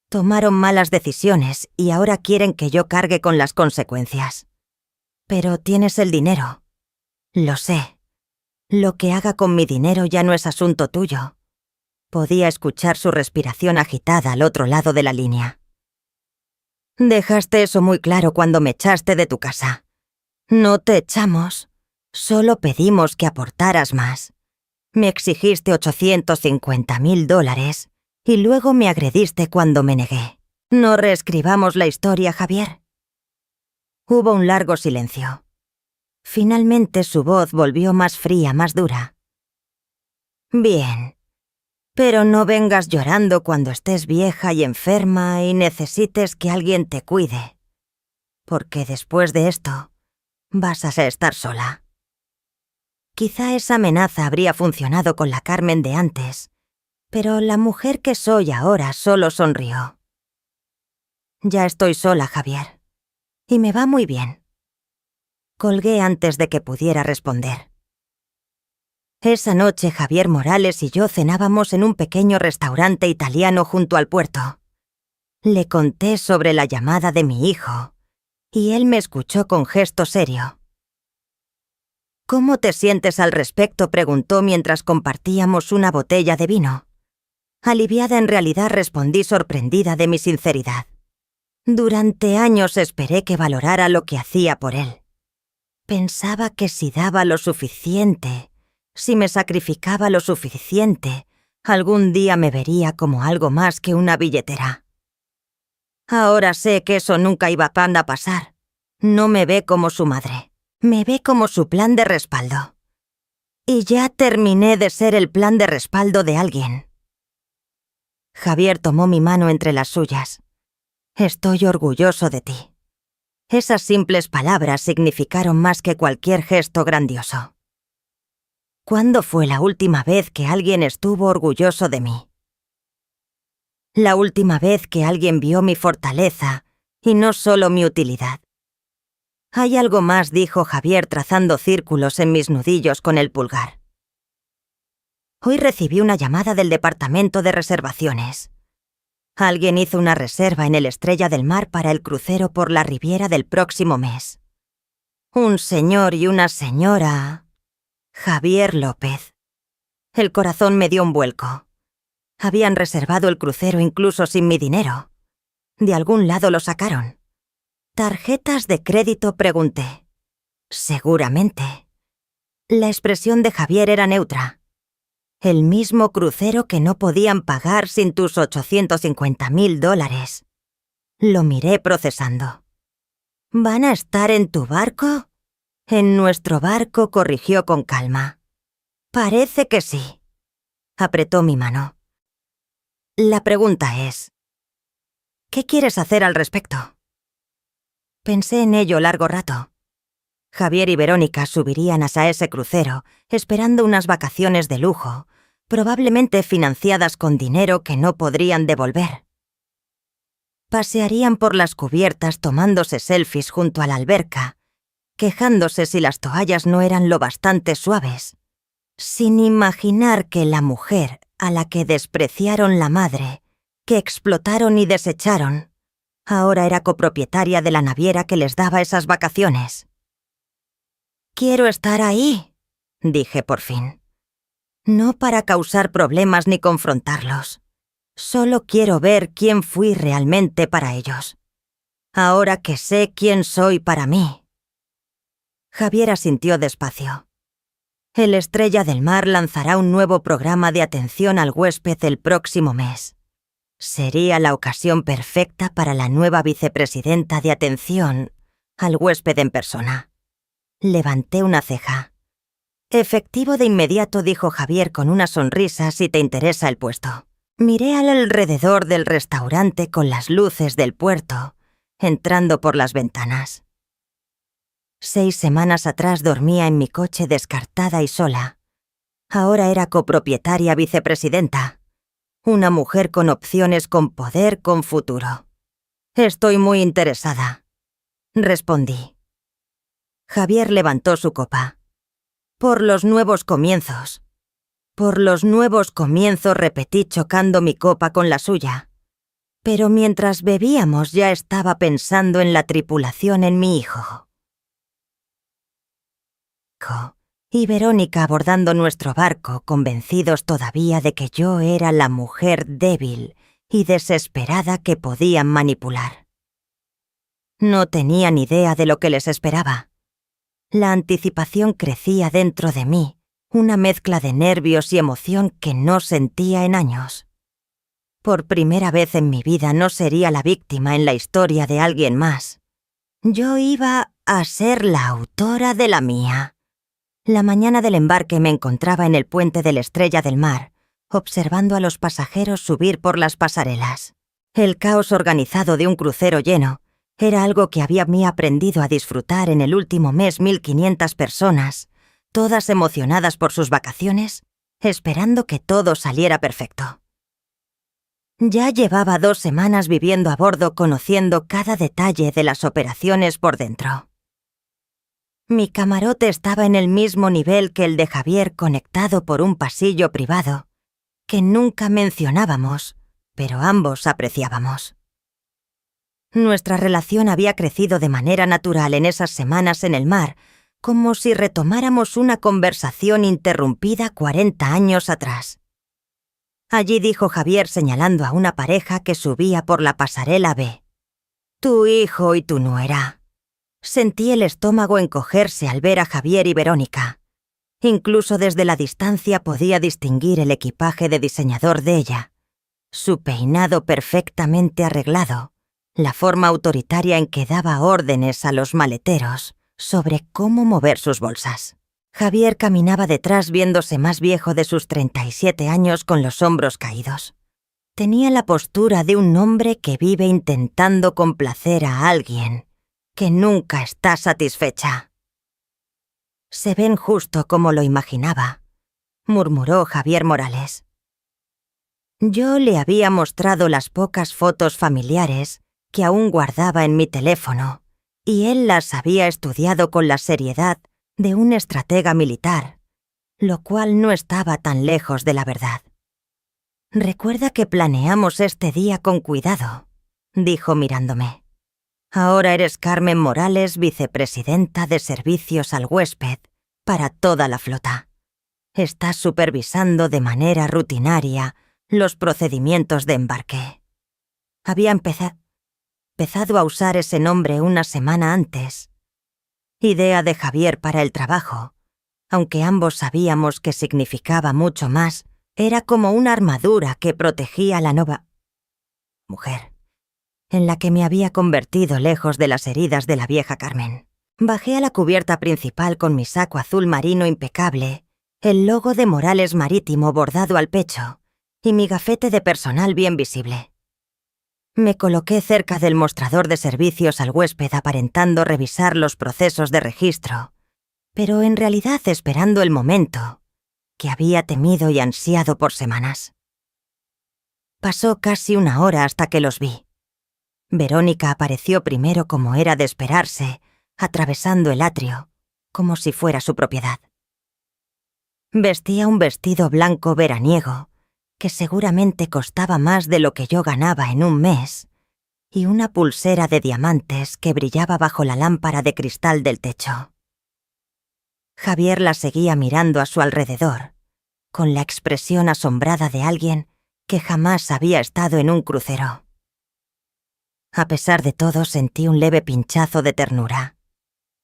Tomaron malas decisiones y ahora quieren que yo cargue con las consecuencias. Pero tienes el dinero. Lo sé. Lo que haga con mi dinero ya no es asunto tuyo. Podía escuchar su respiración agitada al otro lado de la línea. Dejaste eso muy claro cuando me echaste de tu casa. No te echamos. Solo pedimos que aportaras más. Me exigiste $850,000 y luego me agrediste cuando me negué. No reescribamos la historia, Javier. Hubo un largo silencio. Finalmente su voz volvió más fría, más dura. Bien. Pero no vengas llorando cuando estés vieja y enferma y necesites que alguien te cuide. Porque después de esto, vas a estar sola. Quizá esa amenaza habría funcionado con la Carmen de antes, pero la mujer que soy ahora solo sonrió. Ya estoy sola, Javier. Y me va muy bien. Colgué antes de que pudiera responder. Esa noche Javier Morales y yo cenábamos en un pequeño restaurante italiano junto al puerto. Le conté sobre la llamada de mi hijo, y él me escuchó con gesto serio. ¿Cómo te sientes al respecto?, preguntó mientras compartíamos una botella de vino. Aliviada, en realidad, respondí sorprendida de mi sinceridad. Durante años esperé que valorara lo que hacía por él. Pensaba que si daba lo suficiente, si me sacrificaba lo suficiente, algún día me vería como algo más que una billetera. Ahora sé que eso nunca iba a pasar. No me ve como su madre. Me ve como su plan de respaldo. Y ya terminé de ser el plan de respaldo de alguien. Javier tomó mi mano entre las suyas. Estoy orgulloso de ti. Esas simples palabras significaron más que cualquier gesto grandioso. ¿Cuándo fue la última vez que alguien estuvo orgulloso de mí? La última vez que alguien vio mi fortaleza y no solo mi utilidad. Hay algo más, dijo Javier trazando círculos en mis nudillos con el pulgar. Hoy recibí una llamada del departamento de reservaciones. Alguien hizo una reserva en el Estrella del Mar para el crucero por la Riviera del próximo mes. Un señor y una señora... Javier López. El corazón me dio un vuelco. Habían reservado el crucero incluso sin mi dinero. De algún lado lo sacaron. ¿Tarjetas de crédito?, pregunté. Seguramente. La expresión de Javier era neutra. El mismo crucero que no podían pagar sin tus $850.000. Lo miré procesando. ¿Van a estar en tu barco? En nuestro barco, corrigió con calma. Parece que sí. Apretó mi mano. La pregunta es, ¿qué quieres hacer al respecto? Pensé en ello largo rato. Javier y Verónica subirían hasta ese crucero, esperando unas vacaciones de lujo, probablemente financiadas con dinero que no podrían devolver. Pasearían por las cubiertas tomándose selfies junto a la alberca, quejándose si las toallas no eran lo bastante suaves, sin imaginar que la mujer a la que despreciaron la madre, que explotaron y desecharon, ahora era copropietaria de la naviera que les daba esas vacaciones. «Quiero estar ahí», dije por fin. No para causar problemas ni confrontarlos. Solo quiero ver quién fui realmente para ellos. Ahora que sé quién soy para mí. Javier asintió despacio. El Estrella del Mar lanzará un nuevo programa de atención al huésped el próximo mes. Sería la ocasión perfecta para la nueva vicepresidenta de atención al huésped en persona. Levanté una ceja. Efectivo de inmediato, dijo Javier con una sonrisa, si te interesa el puesto. Miré al alrededor del restaurante con las luces del puerto, entrando por las ventanas. 6 semanas atrás dormía en mi coche descartada y sola. Ahora era copropietaria vicepresidenta. Una mujer con opciones, con poder, con futuro. Estoy muy interesada, respondí. Javier levantó su copa. Por los nuevos comienzos. Por los nuevos comienzos, repetí chocando mi copa con la suya. Pero mientras bebíamos ya estaba pensando en la tripulación, en mi hijo. Y Verónica abordando nuestro barco, convencidos todavía de que yo era la mujer débil y desesperada que podían manipular. No tenían idea de lo que les esperaba. La anticipación crecía dentro de mí, una mezcla de nervios y emoción que no sentía en años. Por primera vez en mi vida no sería la víctima en la historia de alguien más. Yo iba a ser la autora de la mía. La mañana del embarque me encontraba en el puente de la Estrella del Mar, observando a los pasajeros subir por las pasarelas. El caos organizado de un crucero lleno era algo que había aprendido a disfrutar en el último mes. 1.500 personas, todas emocionadas por sus vacaciones, esperando que todo saliera perfecto. Ya llevaba 2 semanas viviendo a bordo, conociendo cada detalle de las operaciones por dentro. Mi camarote estaba en el mismo nivel que el de Javier, conectado por un pasillo privado, que nunca mencionábamos, pero ambos apreciábamos. Nuestra relación había crecido de manera natural en esas semanas en el mar, como si retomáramos una conversación interrumpida 40 años atrás. Allí dijo Javier señalando a una pareja que subía por la pasarela B. «Tu hijo y tu nuera». Sentí el estómago encogerse al ver a Javier y Verónica. Incluso desde la distancia podía distinguir el equipaje de diseñador de ella, su peinado perfectamente arreglado, la forma autoritaria en que daba órdenes a los maleteros sobre cómo mover sus bolsas. Javier caminaba detrás viéndose más viejo de sus 37 años con los hombros caídos. Tenía la postura de un hombre que vive intentando complacer a alguien que nunca está satisfecha. «Se ven justo como lo imaginaba», murmuró Javier Morales. Yo le había mostrado las pocas fotos familiares que aún guardaba en mi teléfono, y él las había estudiado con la seriedad de un estratega militar, lo cual no estaba tan lejos de la verdad. «Recuerda que planeamos este día con cuidado», dijo mirándome. «Ahora eres Carmen Morales, vicepresidenta de Servicios al Huésped para toda la flota. Estás supervisando de manera rutinaria los procedimientos de embarque». Había empezado a usar ese nombre una semana antes. Idea de Javier para el trabajo. Aunque ambos sabíamos que significaba mucho más, era como una armadura que protegía a la nueva mujer, en la que me había convertido lejos de las heridas de la vieja Carmen. Bajé a la cubierta principal con mi saco azul marino impecable, el logo de Morales Marítimo bordado al pecho y mi gafete de personal bien visible. Me coloqué cerca del mostrador de servicios al huésped aparentando revisar los procesos de registro, pero en realidad esperando el momento que había temido y ansiado por semanas. Pasó casi una hora hasta que los vi. Verónica apareció primero como era de esperarse, atravesando el atrio, como si fuera su propiedad. Vestía un vestido blanco veraniego, que seguramente costaba más de lo que yo ganaba en un mes, y una pulsera de diamantes que brillaba bajo la lámpara de cristal del techo. Javier la seguía mirando a su alrededor, con la expresión asombrada de alguien que jamás había estado en un crucero. A pesar de todo, sentí un leve pinchazo de ternura.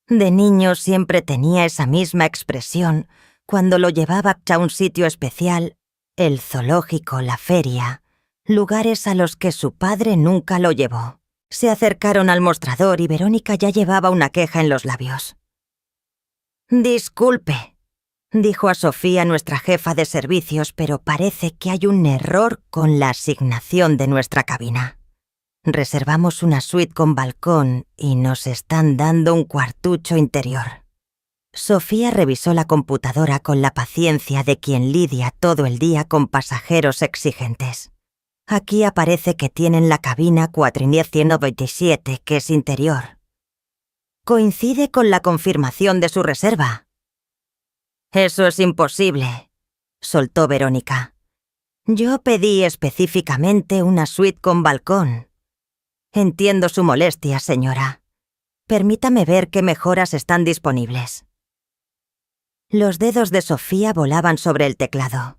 De niño siempre tenía esa misma expresión cuando lo llevaba a un sitio especial, el zoológico, la feria, lugares a los que su padre nunca lo llevó. Se acercaron al mostrador y Verónica ya llevaba una queja en los labios. «Disculpe», dijo a Sofía, nuestra jefa de servicios, «pero parece que hay un error con la asignación de nuestra cabina. Reservamos una suite con balcón y nos están dando un cuartucho interior». Sofía revisó la computadora con la paciencia de quien lidia todo el día con pasajeros exigentes. «Aquí aparece que tienen la cabina 497, que es interior. Coincide con la confirmación de su reserva». «Eso es imposible», soltó Verónica. «Yo pedí específicamente una suite con balcón». «Entiendo su molestia, señora. Permítame ver qué mejoras están disponibles». Los dedos de Sofía volaban sobre el teclado.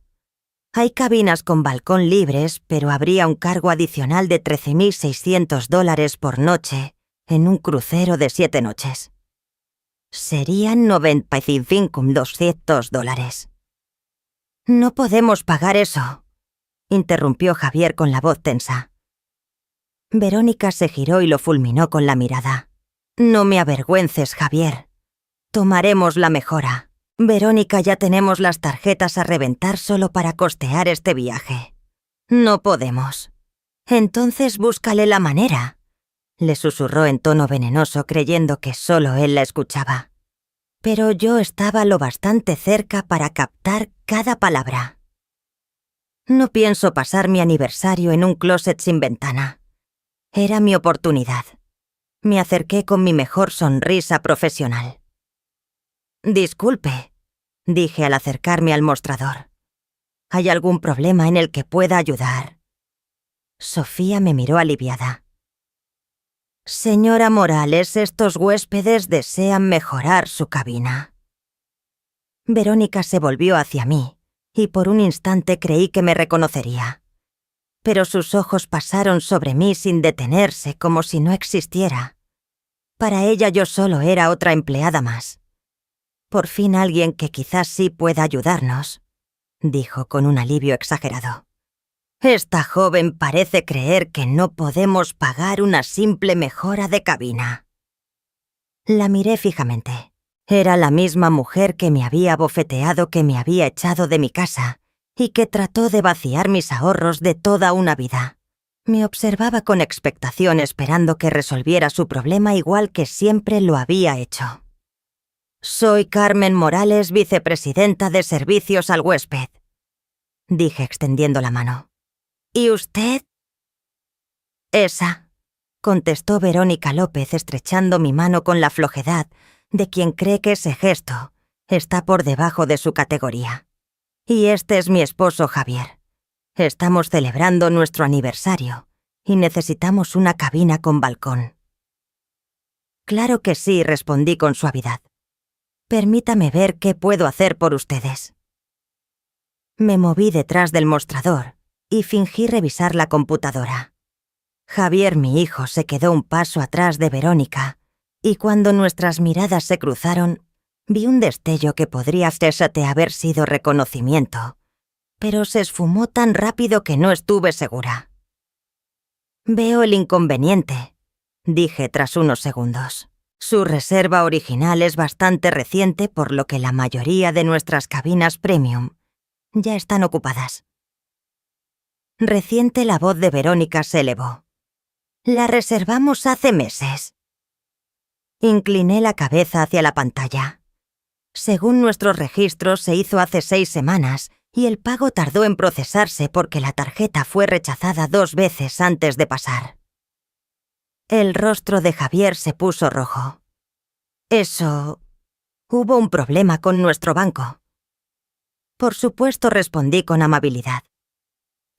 «Hay cabinas con balcón libres, pero habría un cargo adicional de $13,600 por noche en un crucero de 7 noches. Serían $95,200. «No podemos pagar eso», interrumpió Javier con la voz tensa. Verónica se giró y lo fulminó con la mirada. «No me avergüences, Javier. Tomaremos la mejora. Verónica, ya tenemos las tarjetas a reventar solo para costear este viaje». «No podemos». «Entonces búscale la manera», le susurró en tono venenoso, creyendo que solo él la escuchaba. Pero yo estaba lo bastante cerca para captar cada palabra. «No pienso pasar mi aniversario en un closet sin ventana. Era mi oportunidad». Me acerqué con mi mejor sonrisa profesional. «Disculpe», dije al acercarme al mostrador. «¿Hay algún problema en el que pueda ayudar?» Sofía me miró aliviada. «Señora Morales, estos huéspedes desean mejorar su cabina». Verónica se volvió hacia mí, y por un instante creí que me reconocería. Pero sus ojos pasaron sobre mí sin detenerse, como si no existiera. Para ella yo solo era otra empleada más. «Por fin alguien que quizás sí pueda ayudarnos», dijo con un alivio exagerado. «Esta joven parece creer que no podemos pagar una simple mejora de cabina». La miré fijamente. Era la misma mujer que me había bofeteado, que me había echado de mi casa y que trató de vaciar mis ahorros de toda una vida. Me observaba con expectación, esperando que resolviera su problema igual que siempre lo había hecho. «Soy Carmen Morales, vicepresidenta de Servicios al Huésped», dije extendiendo la mano. «¿Y usted?» «Esa», contestó Verónica López, estrechando mi mano con la flojedad de quien cree que ese gesto Está por debajo de su categoría. Y este es mi esposo Javier. Estamos celebrando nuestro aniversario y necesitamos una cabina con balcón. Claro que sí, respondí con suavidad. Permítame ver qué puedo hacer por ustedes. Me moví detrás del mostrador y fingí revisar la computadora. Javier, mi hijo, se quedó un paso atrás de Verónica, y cuando nuestras miradas se cruzaron, vi un destello que podría haber sido reconocimiento, pero se esfumó tan rápido que no estuve segura. Veo el inconveniente, dije tras unos segundos. Su reserva original es bastante reciente, por lo que la mayoría de nuestras cabinas premium ya están ocupadas. Reciente la voz de Verónica se elevó. La reservamos hace meses. Incliné la cabeza hacia la pantalla. Según nuestros registros, se hizo hace 6 semanas y el pago tardó en procesarse porque la tarjeta fue rechazada 2 veces antes de pasar. El rostro de Javier se puso rojo. Hubo un problema con nuestro banco. Por supuesto, respondí con amabilidad.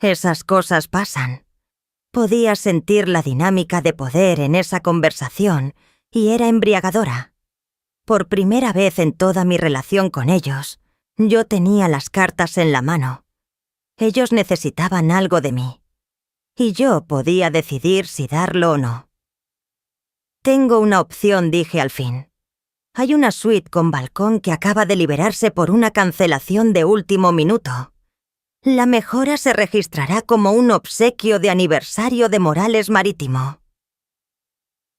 Esas cosas pasan. Podía sentir la dinámica de poder en esa conversación y era embriagadora. Por primera vez en toda mi relación con ellos, yo tenía las cartas en la mano. Ellos necesitaban algo de mí, y yo podía decidir si darlo o no. Tengo una opción, dije al fin. Hay una suite con balcón que acaba de liberarse por una cancelación de último minuto. La mejora se registrará como un obsequio de aniversario de Morales Marítimo.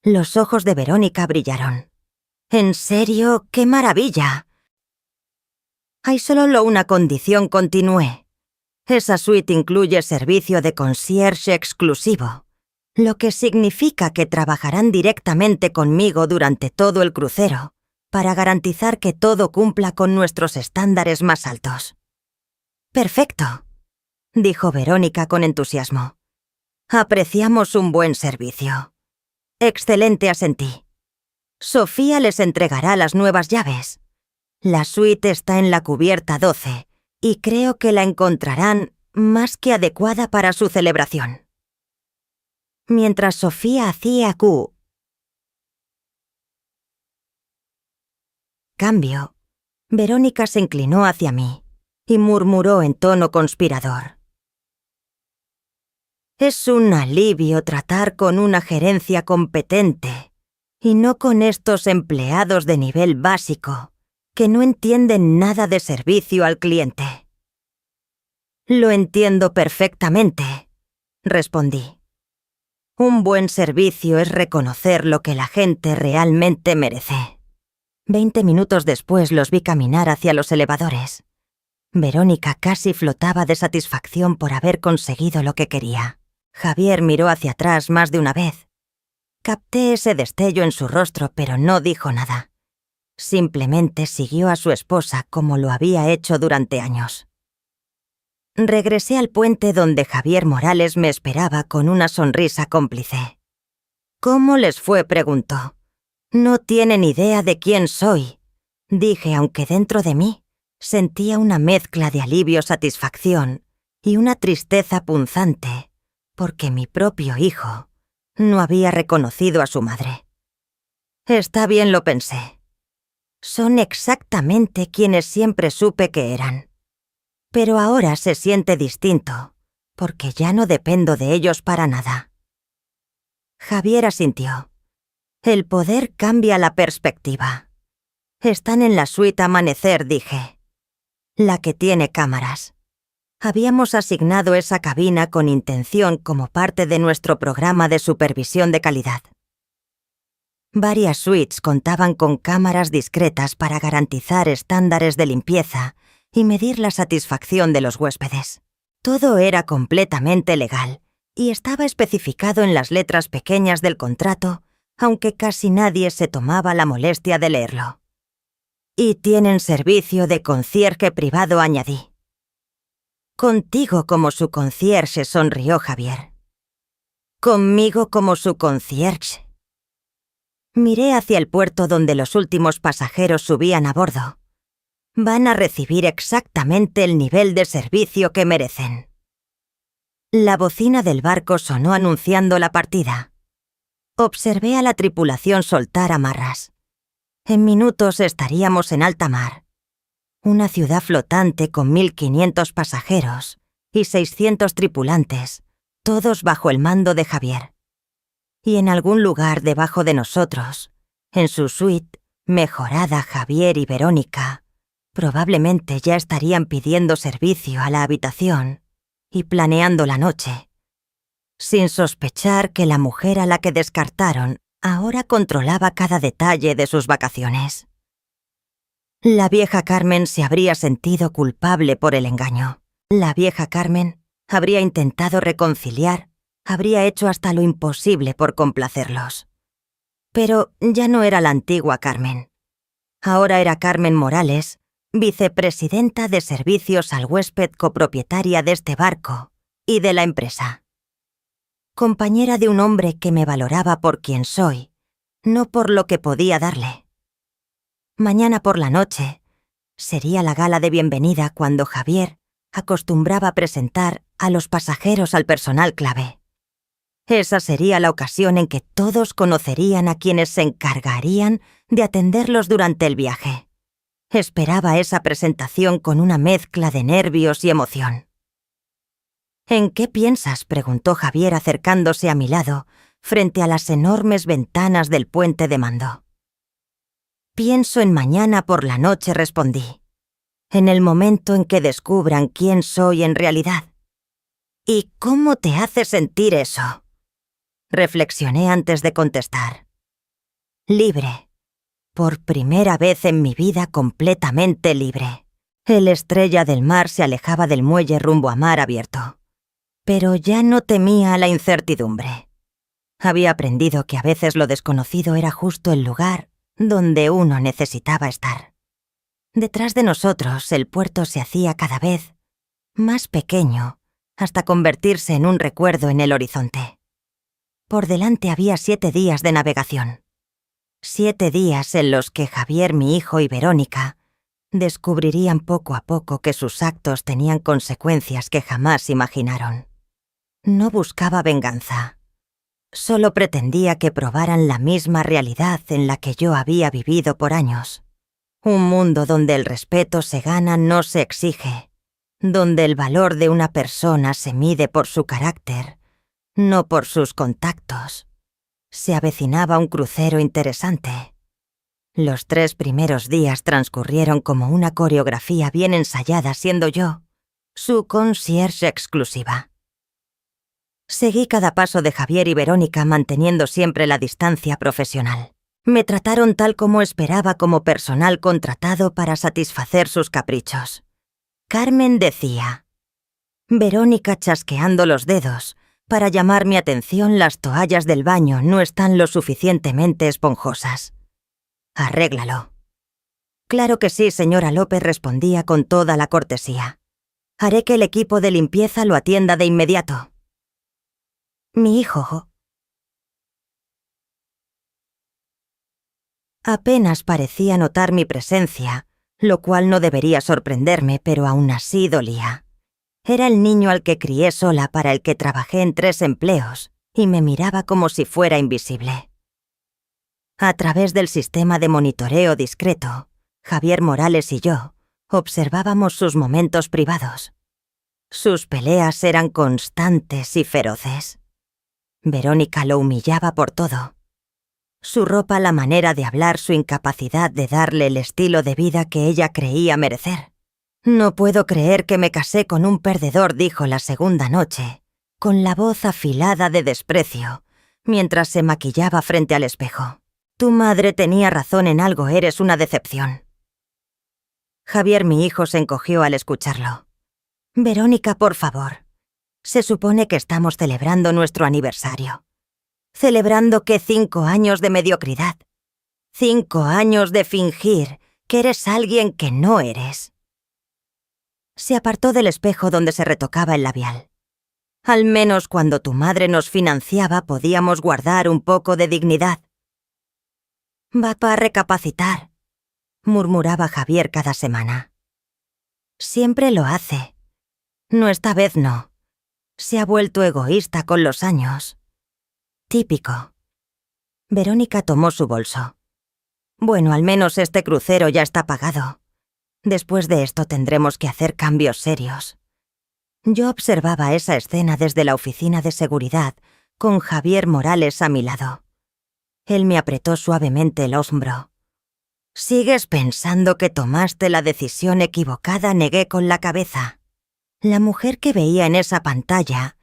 Los ojos de Verónica brillaron. ¿En serio? ¡Qué maravilla! Hay solo una condición, continué. Esa suite incluye servicio de concierge exclusivo, lo que significa que trabajarán directamente conmigo durante todo el crucero, para garantizar que todo cumpla con nuestros estándares más altos. Perfecto, dijo Verónica con entusiasmo. Apreciamos un buen servicio. Excelente, asentí. Sofía les entregará las nuevas llaves. La suite está en la cubierta 12 y creo que la encontrarán más que adecuada para su celebración. Mientras Sofía hacía cambio, Verónica se inclinó hacia mí y murmuró en tono conspirador. Es un alivio tratar con una gerencia competente y no con estos empleados de nivel básico que no entienden nada de servicio al cliente. Lo entiendo perfectamente, respondí. Un buen servicio es reconocer lo que la gente realmente merece. 20 minutos después los vi caminar hacia los elevadores. Verónica casi flotaba de satisfacción por haber conseguido lo que quería. Javier miró hacia atrás más de una vez. Capté ese destello en su rostro, pero no dijo nada. Simplemente siguió a su esposa como lo había hecho durante años. Regresé al puente donde Javier Morales me esperaba con una sonrisa cómplice. ¿Cómo les fue?, preguntó. No tienen idea de quién soy, dije, aunque dentro de mí sentía una mezcla de alivio, satisfacción y una tristeza punzante, porque mi propio hijo no había reconocido a su madre. Está bien, lo pensé. Son exactamente quienes siempre supe que eran. Pero ahora se siente distinto, porque ya no dependo de ellos para nada. Javier asintió. El poder cambia la perspectiva. Están en la suite Amanecer, dije. La que tiene cámaras. Habíamos asignado esa cabina con intención como parte de nuestro programa de supervisión de calidad. Varias suites contaban con cámaras discretas para garantizar estándares de limpieza y medir la satisfacción de los huéspedes. Todo era completamente legal y estaba especificado en las letras pequeñas del contrato, aunque casi nadie se tomaba la molestia de leerlo. Y tienen servicio de concierge privado, añadí. Contigo como su concierge, sonrió Javier. ¿Conmigo como su concierge? Miré hacia el puerto donde los últimos pasajeros subían a bordo. van a recibir exactamente el nivel de servicio que merecen. La bocina del barco sonó anunciando la partida. Observé a la tripulación soltar amarras. En minutos estaríamos en alta mar. Una ciudad flotante con 1.500 pasajeros y 600 tripulantes, todos bajo el mando de Javier. Y en algún lugar debajo de nosotros, en su suite, mejorada Javier y Verónica, probablemente ya estarían pidiendo servicio a la habitación y planeando la noche, sin sospechar que la mujer a la que descartaron ahora controlaba cada detalle de sus vacaciones. La vieja Carmen se habría sentido culpable por el engaño. La vieja Carmen habría intentado reconciliar, habría hecho hasta lo imposible por complacerlos. Pero ya no era la antigua Carmen. Ahora era Carmen Morales, vicepresidenta de servicios al huésped, copropietaria de este barco y de la empresa. Compañera de un hombre que me valoraba por quien soy, no por lo que podía darle. Mañana por la noche sería la gala de bienvenida cuando Javier acostumbraba presentar a los pasajeros al personal clave. Esa sería la ocasión en que todos conocerían a quienes se encargarían de atenderlos durante el viaje. Esperaba esa presentación con una mezcla de nervios y emoción. ¿En qué piensas?, preguntó Javier acercándose a mi lado, frente a las enormes ventanas del puente de mando. Pienso en mañana por la noche, respondí. En el momento en que descubran quién soy en realidad. ¿Y cómo te hace sentir eso?, reflexioné antes de contestar. Libre. Por primera vez en mi vida completamente libre. El Estrella del Mar se alejaba del muelle rumbo a mar abierto. Pero ya no temía la incertidumbre. Había aprendido que a veces lo desconocido era justo el lugar donde uno necesitaba estar. Detrás de nosotros el puerto se hacía cada vez más pequeño hasta convertirse en un recuerdo en el horizonte. Por delante había 7 días de navegación. 7 días en los que Javier, mi hijo y Verónica descubrirían poco a poco que sus actos tenían consecuencias que jamás imaginaron. No buscaba venganza. Solo pretendía que probaran la misma realidad en la que yo había vivido por años. Un mundo donde el respeto se gana, no se exige. Donde el valor de una persona se mide por su carácter, no por sus contactos. Se avecinaba un crucero interesante. Los 3 primeros días transcurrieron como una coreografía bien ensayada, siendo yo su concierge exclusiva. Seguí cada paso de Javier y Verónica manteniendo siempre la distancia profesional. Me trataron tal como esperaba, como personal contratado para satisfacer sus caprichos. Carmen decía. Verónica chasqueando los dedos. Para llamar mi atención, las toallas del baño no están lo suficientemente esponjosas. Arréglalo. Claro que sí, señora López, respondía con toda la cortesía. Haré que el equipo de limpieza lo atienda de inmediato. Mi hijo apenas parecía notar mi presencia, lo cual no debería sorprenderme, pero aún así dolía. Era el niño al que crié sola, para el que trabajé en 3 empleos, y me miraba como si fuera invisible. A través del sistema de monitoreo discreto, Javier Morales y yo observábamos sus momentos privados. Sus peleas eran constantes y feroces. Verónica lo humillaba por todo. Su ropa, la manera de hablar, su incapacidad de darle el estilo de vida que ella creía merecer. No puedo creer que me casé con un perdedor, dijo la segunda noche, con la voz afilada de desprecio, mientras se maquillaba frente al espejo. Tu madre tenía razón en algo, eres una decepción. Javier, mi hijo, se encogió al escucharlo. Verónica, por favor. Se supone que estamos celebrando nuestro aniversario. ¿Celebrando qué? 5 años de mediocridad. 5 años de fingir que eres alguien que no eres. Se apartó del espejo donde se retocaba el labial. Al menos cuando tu madre nos financiaba podíamos guardar un poco de dignidad. Va a recapacitar. murmuraba Javier cada semana. Siempre lo hace. No, esta vez no. Se ha vuelto egoísta con los años. Típico. Verónica tomó su bolso. Bueno, al menos este crucero ya está pagado. Después de esto tendremos que hacer cambios serios. Yo observaba esa escena desde la oficina de seguridad, con Javier Morales a mi lado. Él me apretó suavemente el hombro. ¿Sigues pensando que tomaste la decisión equivocada? Negué con la cabeza. La mujer que veía en esa pantalla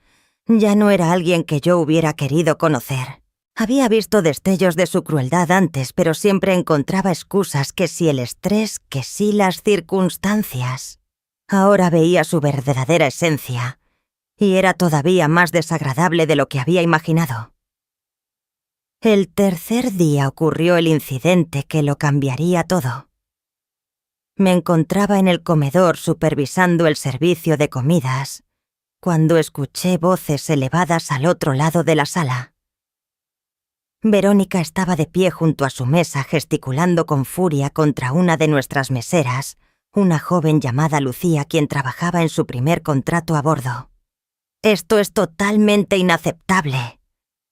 ya no era alguien que yo hubiera querido conocer. Había visto destellos de su crueldad antes, pero siempre encontraba excusas, que si el estrés, que si las circunstancias. Ahora veía su verdadera esencia, y era todavía más desagradable de lo que había imaginado. El tercer día ocurrió el incidente que lo cambiaría todo. Me encontraba en el comedor supervisando el servicio de comidas, cuando escuché voces elevadas al otro lado de la sala. Verónica estaba de pie junto a su mesa, gesticulando con furia contra una de nuestras meseras, una joven llamada Lucía, quien trabajaba en su primer contrato a bordo. «Esto es totalmente inaceptable»,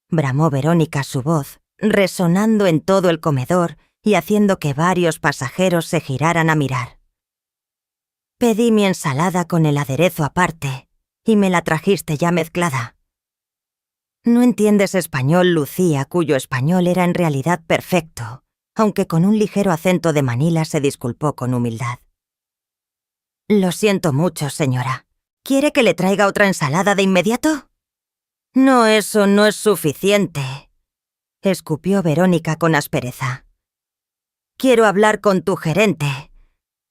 bramó Verónica, su voz resonando en todo el comedor y haciendo que varios pasajeros se giraran a mirar. «Pedí mi ensalada con el aderezo aparte y me la trajiste ya mezclada». «No entiendes español, Lucía», cuyo español era en realidad perfecto, aunque con un ligero acento de Manila, se disculpó con humildad. «Lo siento mucho, señora. ¿Quiere que le traiga otra ensalada de inmediato?» «No, eso no es suficiente», escupió Verónica con aspereza. «Quiero hablar con tu gerente.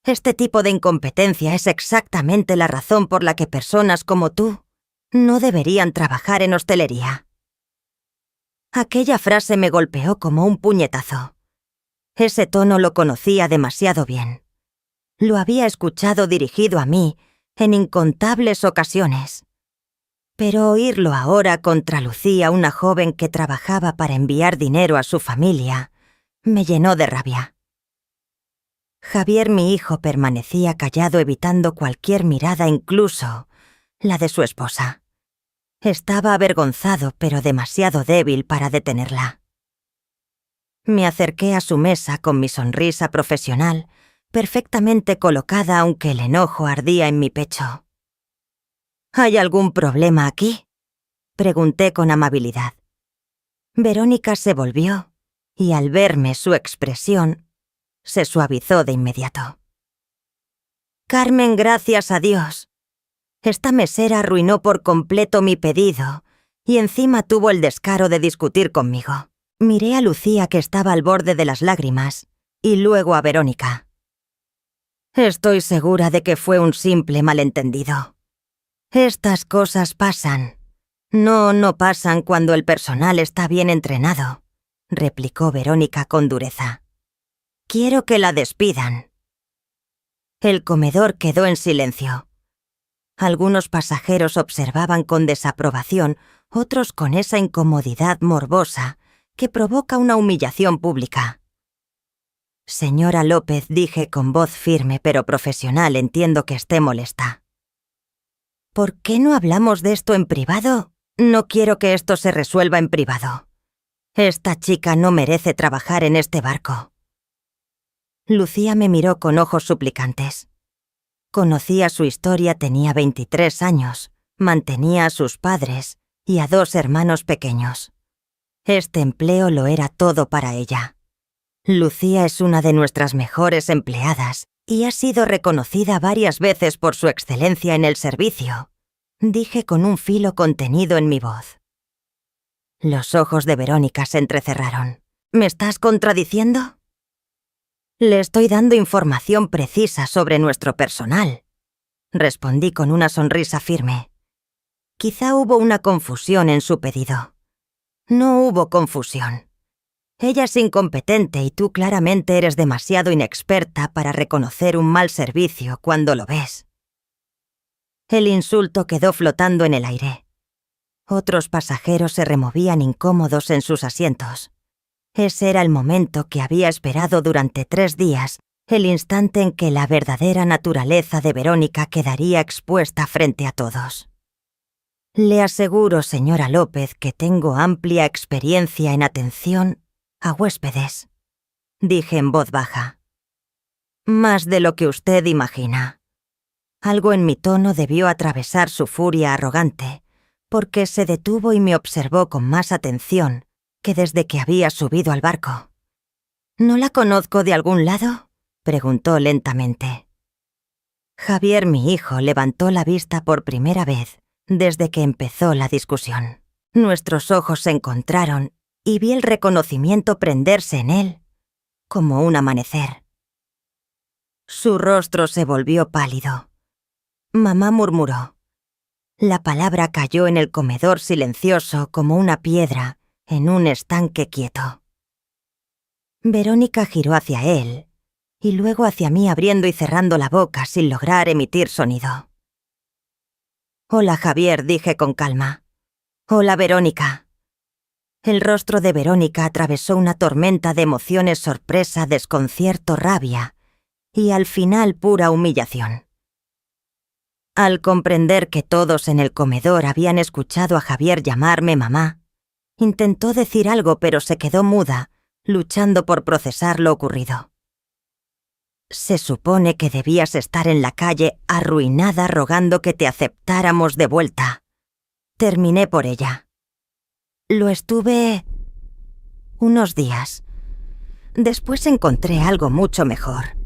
Este tipo de incompetencia es exactamente la razón por la que personas como tú no deberían trabajar en hostelería». Aquella frase me golpeó como un puñetazo. Ese tono lo conocía demasiado bien. Lo había escuchado dirigido a mí en incontables ocasiones. Pero oírlo ahora contra Lucía, una joven que trabajaba para enviar dinero a su familia, me llenó de rabia. Javier, mi hijo, permanecía callado, evitando cualquier mirada, incluso la de su esposa. Estaba avergonzado, pero demasiado débil para detenerla. Me acerqué a su mesa con mi sonrisa profesional, perfectamente colocada, aunque el enojo ardía en mi pecho. «¿Hay algún problema aquí?», pregunté con amabilidad. Verónica se volvió y, al verme, su expresión se suavizó de inmediato. «Carmen, gracias a Dios. Esta mesera arruinó por completo mi pedido y encima tuvo el descaro de discutir conmigo». Miré a Lucía, que estaba al borde de las lágrimas, y luego a Verónica. «Estoy segura de que fue un simple malentendido. Estas cosas pasan. No pasan cuando el personal está bien entrenado», replicó Verónica con dureza. «Quiero que la despidan». El comedor quedó en silencio. Algunos pasajeros observaban con desaprobación, otros con esa incomodidad morbosa que provoca una humillación pública. «Señora López», dije con voz firme pero profesional, «entiendo que esté molesta. ¿Por qué no hablamos de esto en privado? No quiero que esto se resuelva en privado. Esta chica no merece trabajar en este barco». Lucía me miró con ojos suplicantes. Conocía su historia, tenía 23 años, mantenía a sus padres y a 2 hermanos pequeños. Este empleo lo era todo para ella. Lucía es una de nuestras mejores empleadas y ha sido reconocida varias veces por su excelencia en el servicio, dije con un filo contenido en mi voz. Los ojos de Verónica se entrecerraron. «¿Me estás contradiciendo?» «Le estoy dando información precisa sobre nuestro personal», respondí con una sonrisa firme. Quizá hubo una confusión en su pedido. No hubo confusión. Ella es incompetente y tú claramente eres demasiado inexperta para reconocer un mal servicio cuando lo ves. El insulto quedó flotando en el aire. Otros pasajeros se removían incómodos en sus asientos. Ese era el momento que había esperado durante 3 días, el instante en que la verdadera naturaleza de Verónica quedaría expuesta frente a todos. Le aseguro, señora López, que tengo amplia experiencia en atención a huéspedes, dije en voz baja. Más de lo que usted imagina. Algo en mi tono debió atravesar su furia arrogante, porque se detuvo y me observó con más atención que desde que había subido al barco. ¿No la conozco de algún lado?, preguntó lentamente. Javier, mi hijo, levantó la vista por primera vez desde que empezó la discusión. Nuestros ojos se encontraron y vi el reconocimiento prenderse en él como un amanecer. Su rostro se volvió pálido. Mamá murmuró. La palabra cayó en el comedor silencioso como una piedra en un estanque quieto. Verónica giró hacia él y luego hacia mí abriendo y cerrando la boca sin lograr emitir sonido. «Hola, Javier», dije con calma. «Hola, Verónica». El rostro de Verónica atravesó una tormenta de emociones: sorpresa, desconcierto, rabia y al final pura humillación. Al comprender que todos en el comedor habían escuchado a Javier llamarme mamá, intentó decir algo pero se quedó muda, luchando por procesar lo ocurrido. Se supone que debías estar en la calle arruinada rogando que te aceptáramos de vuelta. Terminé por ella. Lo estuve unos días. Después encontré algo mucho mejor.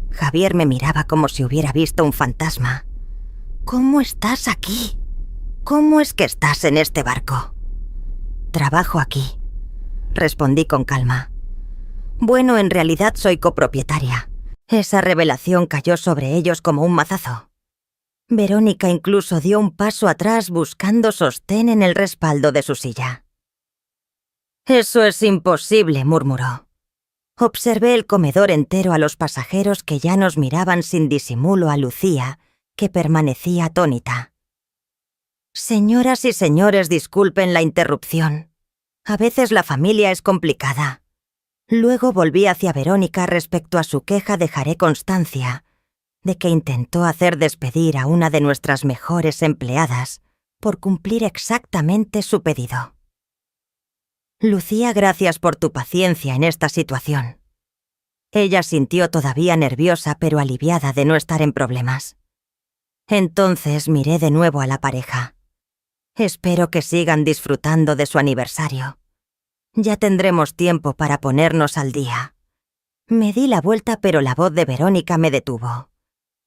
Javier me miraba como si hubiera visto un fantasma. ¿Cómo estás aquí? ¿Cómo es que estás en este barco? Trabajo aquí, respondí con calma. Bueno, en realidad soy copropietaria. Esa revelación cayó sobre ellos como un mazazo. Verónica incluso dio un paso atrás buscando sostén en el respaldo de su silla. «Eso es imposible», murmuró. Observé el comedor entero a los pasajeros que ya nos miraban sin disimulo, a Lucía, que permanecía atónita. «Señoras y señores, disculpen la interrupción. A veces la familia es complicada». Luego volví hacia Verónica. Respecto a su queja dejaré constancia de que intentó hacer despedir a una de nuestras mejores empleadas por cumplir exactamente su pedido. «Lucía, gracias por tu paciencia en esta situación». Ella sintió todavía nerviosa pero aliviada de no estar en problemas. Entonces miré de nuevo a la pareja. Espero que sigan disfrutando de su aniversario. Ya tendremos tiempo para ponernos al día. Me di la vuelta pero la voz de Verónica me detuvo.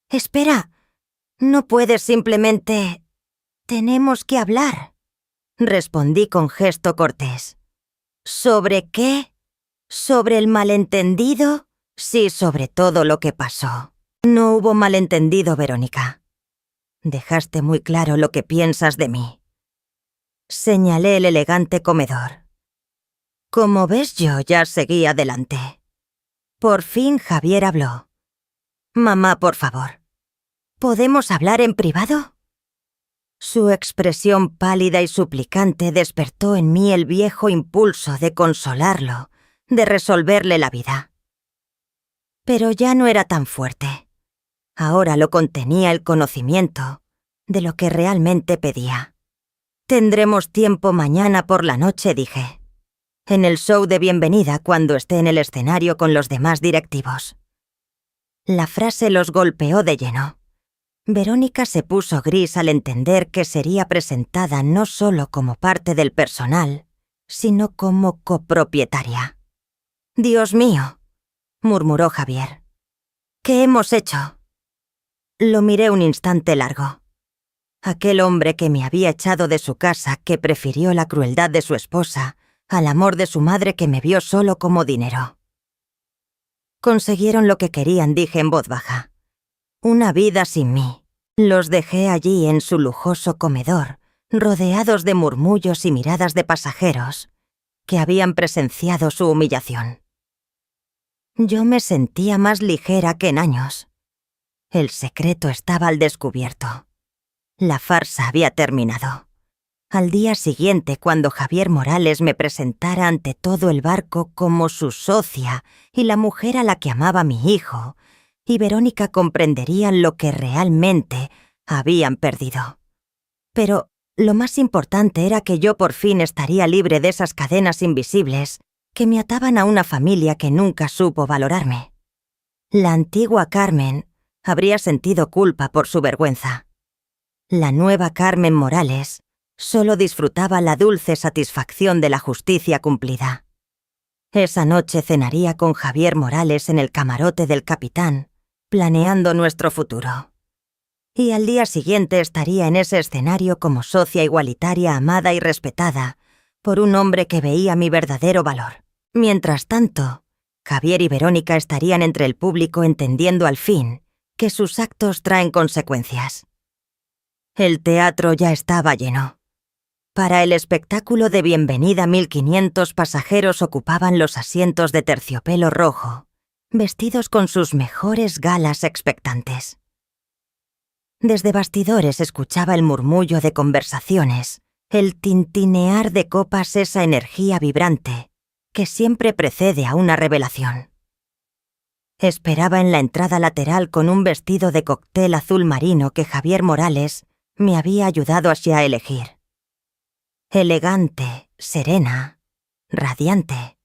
«Espera, no puedes simplemente... Tenemos que hablar», respondí con gesto cortés. «¿Sobre qué? ¿Sobre el malentendido?» «Sí, sobre todo lo que pasó». «No hubo malentendido, Verónica. Dejaste muy claro lo que piensas de mí». Señalé el elegante comedor. Como ves, yo ya seguí adelante. Por fin Javier habló. «Mamá, por favor, ¿podemos hablar en privado?» Su expresión pálida y suplicante despertó en mí el viejo impulso de consolarlo, de resolverle la vida. Pero ya no era tan fuerte. Ahora lo contenía el conocimiento de lo que realmente pedía. «Tendremos tiempo mañana por la noche», dije. «En el show de bienvenida, cuando esté en el escenario con los demás directivos». La frase los golpeó de lleno. Verónica se puso gris al entender que sería presentada no solo como parte del personal, sino como copropietaria. «Dios mío», murmuró Javier. «¿Qué hemos hecho?» Lo miré un instante largo. Aquel hombre que me había echado de su casa, que prefirió la crueldad de su esposa al amor de su madre, que me vio solo como dinero. «Consiguieron lo que querían», dije en voz baja. «Una vida sin mí». Los dejé allí en su lujoso comedor, rodeados de murmullos y miradas de pasajeros que habían presenciado su humillación. Yo me sentía más ligera que en años. El secreto estaba al descubierto. La farsa había terminado. Al día siguiente, cuando Javier Morales me presentara ante todo el barco como su socia y la mujer a la que amaba mi hijo, y Verónica comprenderían lo que realmente habían perdido. Pero lo más importante era que yo por fin estaría libre de esas cadenas invisibles que me ataban a una familia que nunca supo valorarme. La antigua Carmen habría sentido culpa por su vergüenza. La nueva Carmen Morales solo disfrutaba la dulce satisfacción de la justicia cumplida. Esa noche cenaría con Javier Morales en el camarote del capitán, planeando nuestro futuro. Y al día siguiente estaría en ese escenario como socia igualitaria amada y respetada por un hombre que veía mi verdadero valor. Mientras tanto, Javier y Verónica estarían entre el público entendiendo al fin que sus actos traen consecuencias. El teatro ya estaba lleno. Para el espectáculo de bienvenida 1500 pasajeros ocupaban los asientos de terciopelo rojo, vestidos con sus mejores galas expectantes. Desde bastidores escuchaba el murmullo de conversaciones, el tintinear de copas, esa energía vibrante que siempre precede a una revelación. Esperaba en la entrada lateral con un vestido de cóctel azul marino que Javier Morales me había ayudado así a elegir. Elegante, serena, radiante.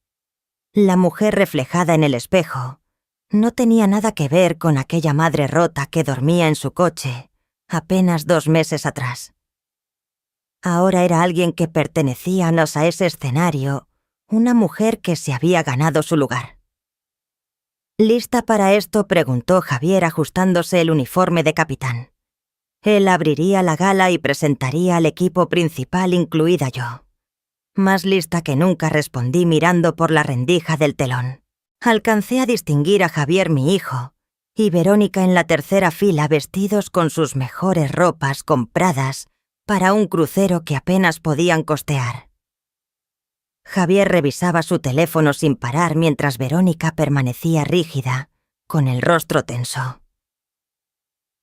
La mujer reflejada en el espejo no tenía nada que ver con aquella madre rota que dormía en su coche apenas 2 meses atrás. Ahora era alguien que pertenecía a ese escenario, una mujer que se había ganado su lugar. ¿Lista para esto?, preguntó Javier ajustándose el uniforme de capitán. Él abriría la gala y presentaría al equipo principal, incluida yo. Más lista que nunca, respondí mirando por la rendija del telón. Alcancé a distinguir a Javier, mi hijo, y Verónica en la tercera fila, vestidos con sus mejores ropas compradas para un crucero que apenas podían costear. Javier revisaba su teléfono sin parar mientras Verónica permanecía rígida, con el rostro tenso.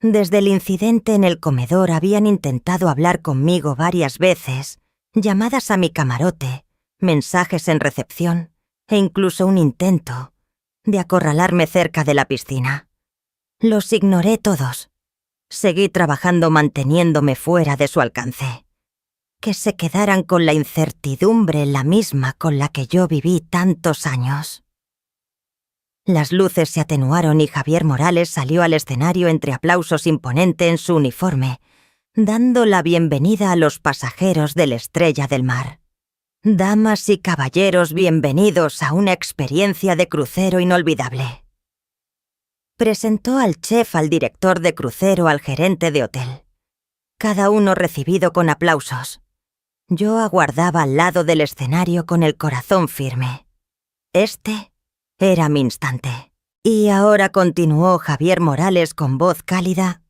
Desde el incidente en el comedor habían intentado hablar conmigo varias veces, llamadas a mi camarote, mensajes en recepción e incluso un intento de acorralarme cerca de la piscina. Los ignoré todos. Seguí trabajando manteniéndome fuera de su alcance. Que se quedaran con la incertidumbre, la misma con la que yo viví tantos años. Las luces se atenuaron y Javier Morales salió al escenario entre aplausos imponente en su uniforme, dando la bienvenida a los pasajeros de la Estrella del Mar. Damas y caballeros, bienvenidos a una experiencia de crucero inolvidable. Presentó al chef, al director de crucero, al gerente de hotel. Cada uno recibido con aplausos. Yo aguardaba al lado del escenario con el corazón firme. Este era mi instante. Y ahora, continuó Javier Morales con voz cálida,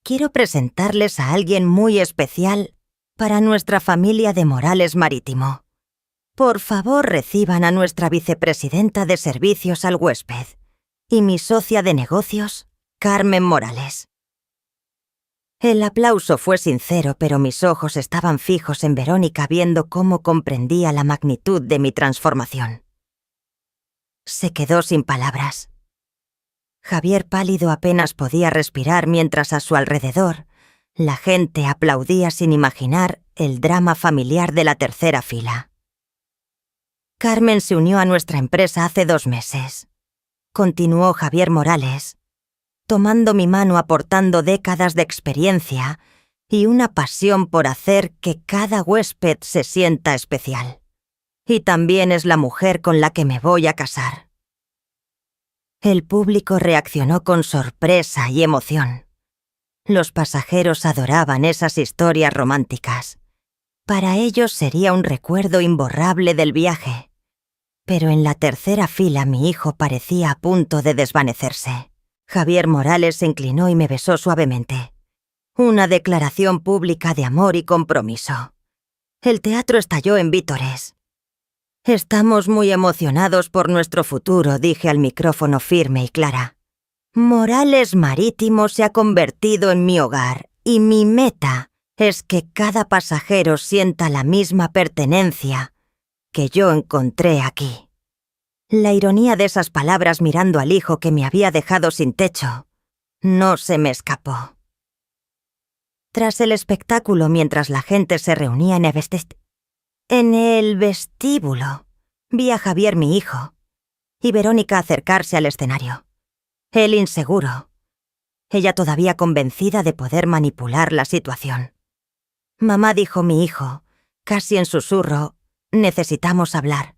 quiero presentarles a alguien muy especial para nuestra familia de Morales Marítimo. Por favor, reciban a nuestra vicepresidenta de servicios al huésped y mi socia de negocios, Carmen Morales. El aplauso fue sincero, pero mis ojos estaban fijos en Verónica, viendo cómo comprendía la magnitud de mi transformación. Se quedó sin palabras. Javier, pálido, apenas podía respirar mientras a su alrededor la gente aplaudía sin imaginar el drama familiar de la tercera fila. Carmen se unió a nuestra empresa hace 2 meses. Continuó Javier Morales, tomando mi mano, aportando décadas de experiencia y una pasión por hacer que cada huésped se sienta especial. Y también es la mujer con la que me voy a casar. El público reaccionó con sorpresa y emoción. Los pasajeros adoraban esas historias románticas. Para ellos sería un recuerdo imborrable del viaje. Pero en la tercera fila mi hijo parecía a punto de desvanecerse. Javier Morales se inclinó y me besó suavemente. Una declaración pública de amor y compromiso. El teatro estalló en vítores. Estamos muy emocionados por nuestro futuro, dije al micrófono firme y clara. Morales Marítimo se ha convertido en mi hogar y mi meta es que cada pasajero sienta la misma pertenencia que yo encontré aquí. La ironía de esas palabras mirando al hijo que me había dejado sin techo no se me escapó. Tras el espectáculo, mientras la gente se reunía en el vestíbulo, vi a Javier, mi hijo, y Verónica acercarse al escenario. Él inseguro, ella todavía convencida de poder manipular la situación. Mamá, dijo mi hijo, casi en susurro, necesitamos hablar.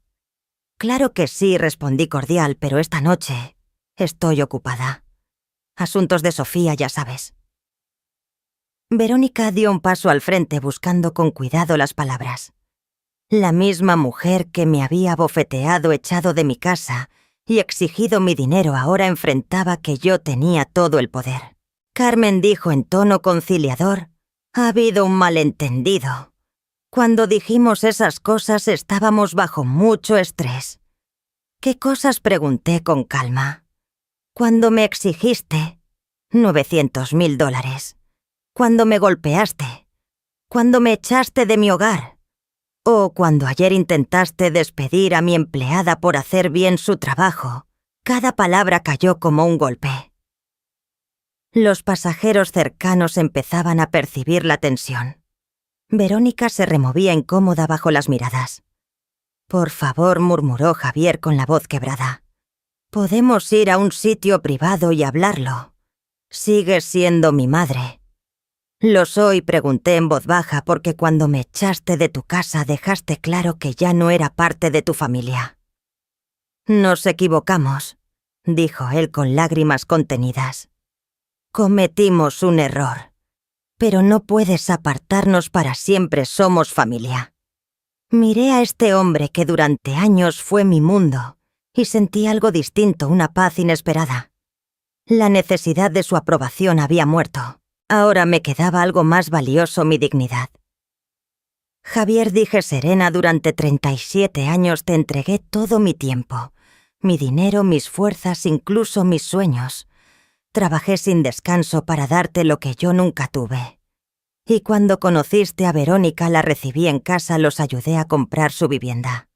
Claro que sí, respondí cordial, pero esta noche estoy ocupada. Asuntos de Sofía, ya sabes. Verónica dio un paso al frente buscando con cuidado las palabras. La misma mujer que me había bofeteado, echado de mi casa y exigido mi dinero ahora enfrentaba que yo tenía todo el poder. Carmen dijo en tono conciliador: ha habido un malentendido. Cuando dijimos esas cosas estábamos bajo mucho estrés. ¿Qué cosas?, pregunté con calma. Cuando me exigiste $900,000. Cuando me golpeaste. Cuando me echaste de mi hogar. O cuando ayer intentaste despedir a mi empleada por hacer bien su trabajo. Cada palabra cayó como un golpe. Los pasajeros cercanos empezaban a percibir la tensión. Verónica se removía incómoda bajo las miradas. Por favor, murmuró Javier con la voz quebrada. Podemos ir a un sitio privado y hablarlo. Sigues siendo mi madre. Lo soy, pregunté en voz baja, porque cuando me echaste de tu casa dejaste claro que ya no era parte de tu familia. Nos equivocamos, dijo él con lágrimas contenidas. Cometimos un error, pero no puedes apartarnos para siempre, somos familia. Miré a este hombre que durante años fue mi mundo y sentí algo distinto, una paz inesperada. La necesidad de su aprobación había muerto. Ahora me quedaba algo más valioso, mi dignidad. Javier, dije serena, durante 37 años te entregué todo mi tiempo, mi dinero, mis fuerzas, incluso mis sueños. Trabajé sin descanso para darte lo que yo nunca tuve. Y cuando conociste a Verónica, la recibí en casa, los ayudé a comprar su vivienda.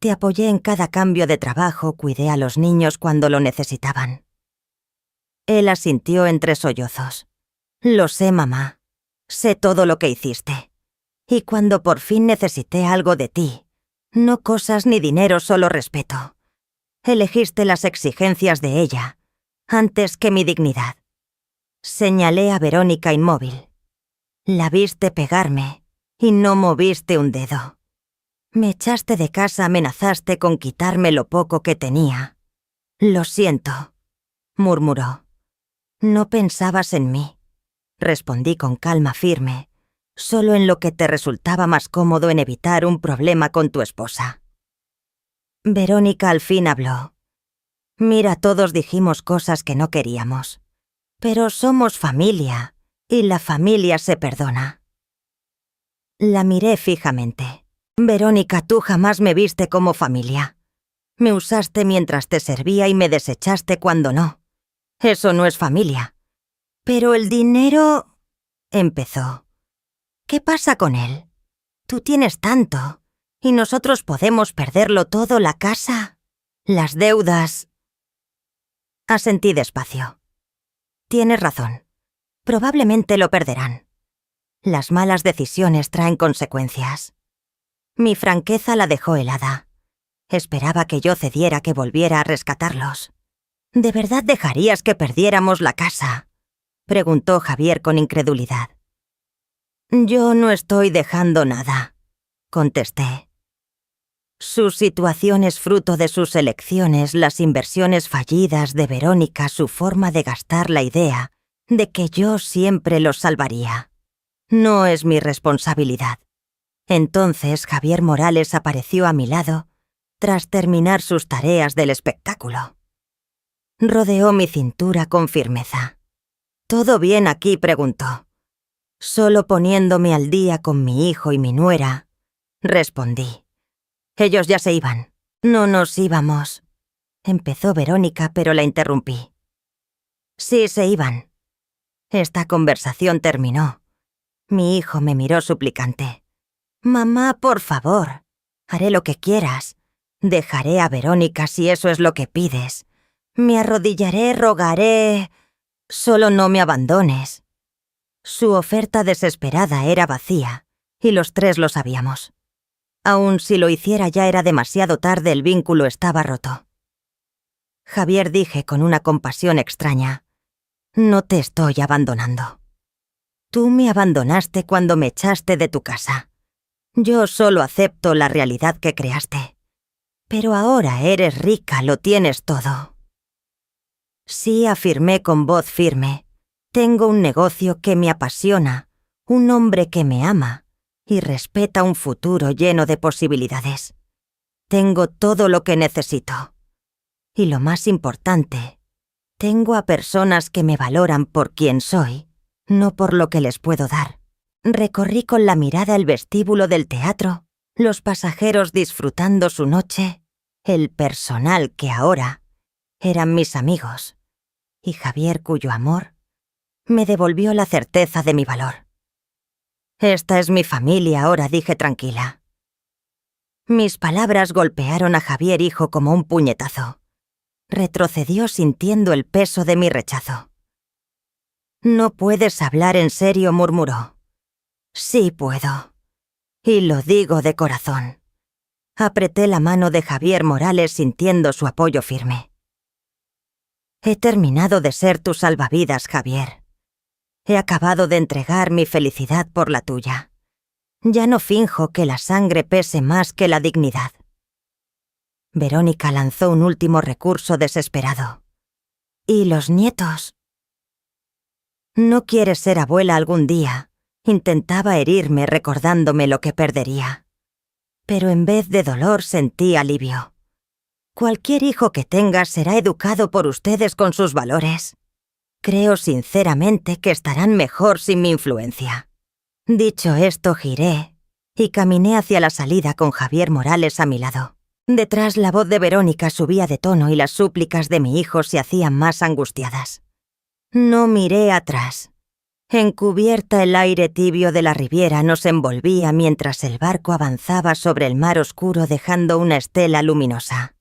Te apoyé en cada cambio de trabajo, cuidé a los niños cuando lo necesitaban. Él asintió entre sollozos. Lo sé, mamá. Sé todo lo que hiciste. Y cuando por fin necesité algo de ti, no cosas ni dinero, solo respeto. Elegiste las exigencias de ella, antes que mi dignidad. Señalé a Verónica inmóvil. La viste pegarme y no moviste un dedo. Me echaste de casa, amenazaste con quitarme lo poco que tenía. Lo siento, murmuró. No pensabas en mí. Respondí con calma firme, solo en lo que te resultaba más cómodo, en evitar un problema con tu esposa. Verónica al fin habló. Mira, todos dijimos cosas que no queríamos, pero somos familia, y la familia se perdona. La miré fijamente. Verónica, tú jamás me viste como familia. Me usaste mientras te servía y me desechaste cuando no. Eso no es familia. Pero el dinero... empezó. ¿Qué pasa con él? Tú tienes tanto, y nosotros podemos perderlo todo, la casa, las deudas. Asentí despacio. Tienes razón. Probablemente lo perderán. Las malas decisiones traen consecuencias. Mi franqueza la dejó helada. Esperaba que yo cediera, que volviera a rescatarlos. ¿De verdad dejarías que perdiéramos la casa?, preguntó Javier con incredulidad. Yo no estoy dejando nada, contesté. Su situación es fruto de sus elecciones, las inversiones fallidas de Verónica, su forma de gastar, la idea de que yo siempre los salvaría. No es mi responsabilidad. Entonces Javier Morales apareció a mi lado tras terminar sus tareas del espectáculo. Rodeó mi cintura con firmeza. ¿Todo bien aquí?, preguntó. Solo poniéndome al día con mi hijo y mi nuera, respondí. Ellos ya se iban. No nos íbamos, empezó Verónica, pero la interrumpí. Sí, se iban. Esta conversación terminó, Mi hijo me miró suplicante. «Mamá, por favor. Haré lo que quieras. Dejaré a Verónica si eso es lo que pides. Me arrodillaré, rogaré. Solo no me abandones». Su oferta desesperada era vacía, y los tres lo sabíamos. Aun si lo hiciera ya era demasiado tarde, el vínculo estaba roto. Javier, dije con una compasión extraña, «No te estoy abandonando. Tú me abandonaste cuando me echaste de tu casa. Yo solo acepto la realidad que creaste. Pero ahora eres rica, lo tienes todo». Sí, afirmé con voz firme. Tengo un negocio que me apasiona, un hombre que me ama y respeta un futuro lleno de posibilidades. Tengo todo lo que necesito. Y lo más importante, tengo a personas que me valoran por quien soy, no por lo que les puedo dar. Recorrí con la mirada el vestíbulo del teatro, los pasajeros disfrutando su noche, el personal que ahora eran mis amigos, y Javier, cuyo amor me devolvió la certeza de mi valor. «Esta es mi familia ahora», dije tranquila. Mis palabras golpearon a Javier hijo como un puñetazo. Retrocedió sintiendo el peso de mi rechazo. «No puedes hablar en serio», murmuró. «Sí puedo. Y lo digo de corazón». Apreté la mano de Javier Morales sintiendo su apoyo firme. «He terminado de ser tu salvavidas, Javier. He acabado de entregar mi felicidad por la tuya. Ya no finjo que la sangre pese más que la dignidad». Verónica lanzó un último recurso desesperado. «¿Y los nietos?» «¿No quieres ser abuela algún día?», intentaba herirme recordándome lo que perdería. Pero en vez de dolor sentí alivio. «Cualquier hijo que tengas será educado por ustedes con sus valores. Creo sinceramente que estarán mejor sin mi influencia». Dicho esto, giré y caminé hacia la salida con Javier Morales a mi lado. Detrás, la voz de Verónica subía de tono y las súplicas de mi hijo se hacían más angustiadas. No miré atrás. Encubierta, el aire tibio de la Riviera nos envolvía mientras el barco avanzaba sobre el mar oscuro dejando una estela luminosa.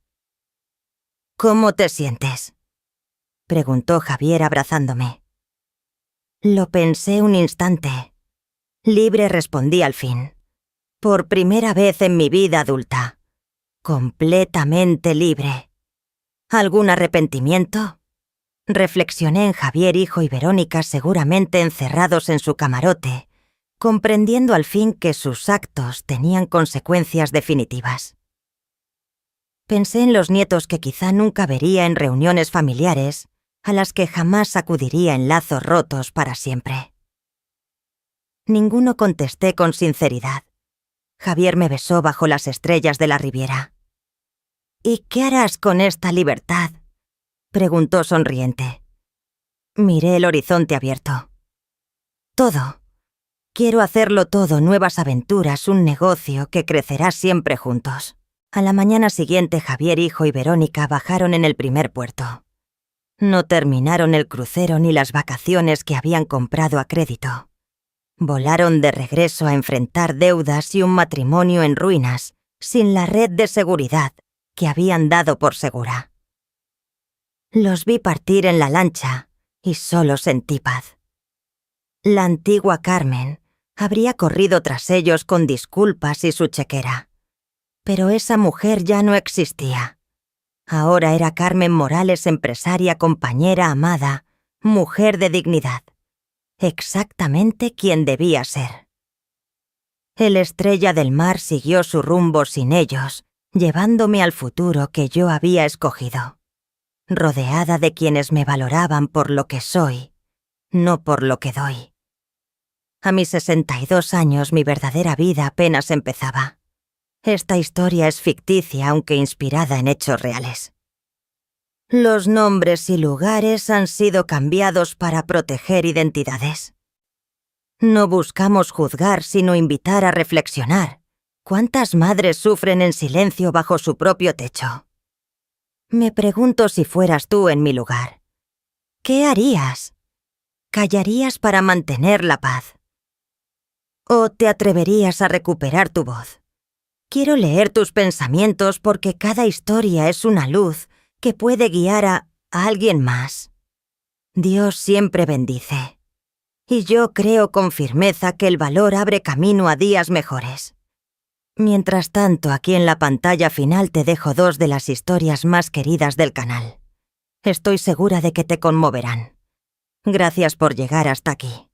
«¿Cómo te sientes?», preguntó Javier abrazándome. Lo pensé un instante. «Libre», respondí al fin. «Por primera vez en mi vida adulta. Completamente libre». «¿Algún arrepentimiento?». Reflexioné en Javier hijo y Verónica seguramente encerrados en su camarote, comprendiendo al fin que sus actos tenían consecuencias definitivas. Pensé en los nietos que quizá nunca vería en reuniones familiares, a las que jamás sacudiría en lazos rotos para siempre. Ninguno contesté con sinceridad. Javier me besó bajo las estrellas de la Riviera. «¿Y qué harás con esta libertad?», preguntó sonriente. Miré el horizonte abierto. «Todo. Quiero hacerlo todo, nuevas aventuras, un negocio que crecerá siempre juntos». A la mañana siguiente, Javier hijo y Verónica bajaron en el primer puerto. No terminaron el crucero ni las vacaciones que habían comprado a crédito. Volaron de regreso a enfrentar deudas y un matrimonio en ruinas, sin la red de seguridad que habían dado por segura. Los vi partir en la lancha y solo sentí paz. La antigua Carmen habría corrido tras ellos con disculpas y su chequera. Pero esa mujer ya no existía. Ahora era Carmen Morales, empresaria, compañera, amada, mujer de dignidad. Exactamente quien debía ser. El Estrella del Mar siguió su rumbo sin ellos, llevándome al futuro que yo había escogido, rodeada de quienes me valoraban por lo que soy, no por lo que doy. A mis 62 años mi verdadera vida apenas empezaba. Esta historia es ficticia, aunque inspirada en hechos reales. Los nombres y lugares han sido cambiados para proteger identidades. No buscamos juzgar, sino invitar a reflexionar. ¿Cuántas madres sufren en silencio bajo su propio techo? Me pregunto si fueras tú en mi lugar. ¿Qué harías? ¿Callarías para mantener la paz? ¿O te atreverías a recuperar tu voz? Quiero leer tus pensamientos porque cada historia es una luz que puede guiar a alguien más. Dios siempre bendice. Y yo creo con firmeza que el valor abre camino a días mejores. Mientras tanto, aquí en la pantalla final te dejo 2 de las historias más queridas del canal. Estoy segura de que te conmoverán. Gracias por llegar hasta aquí.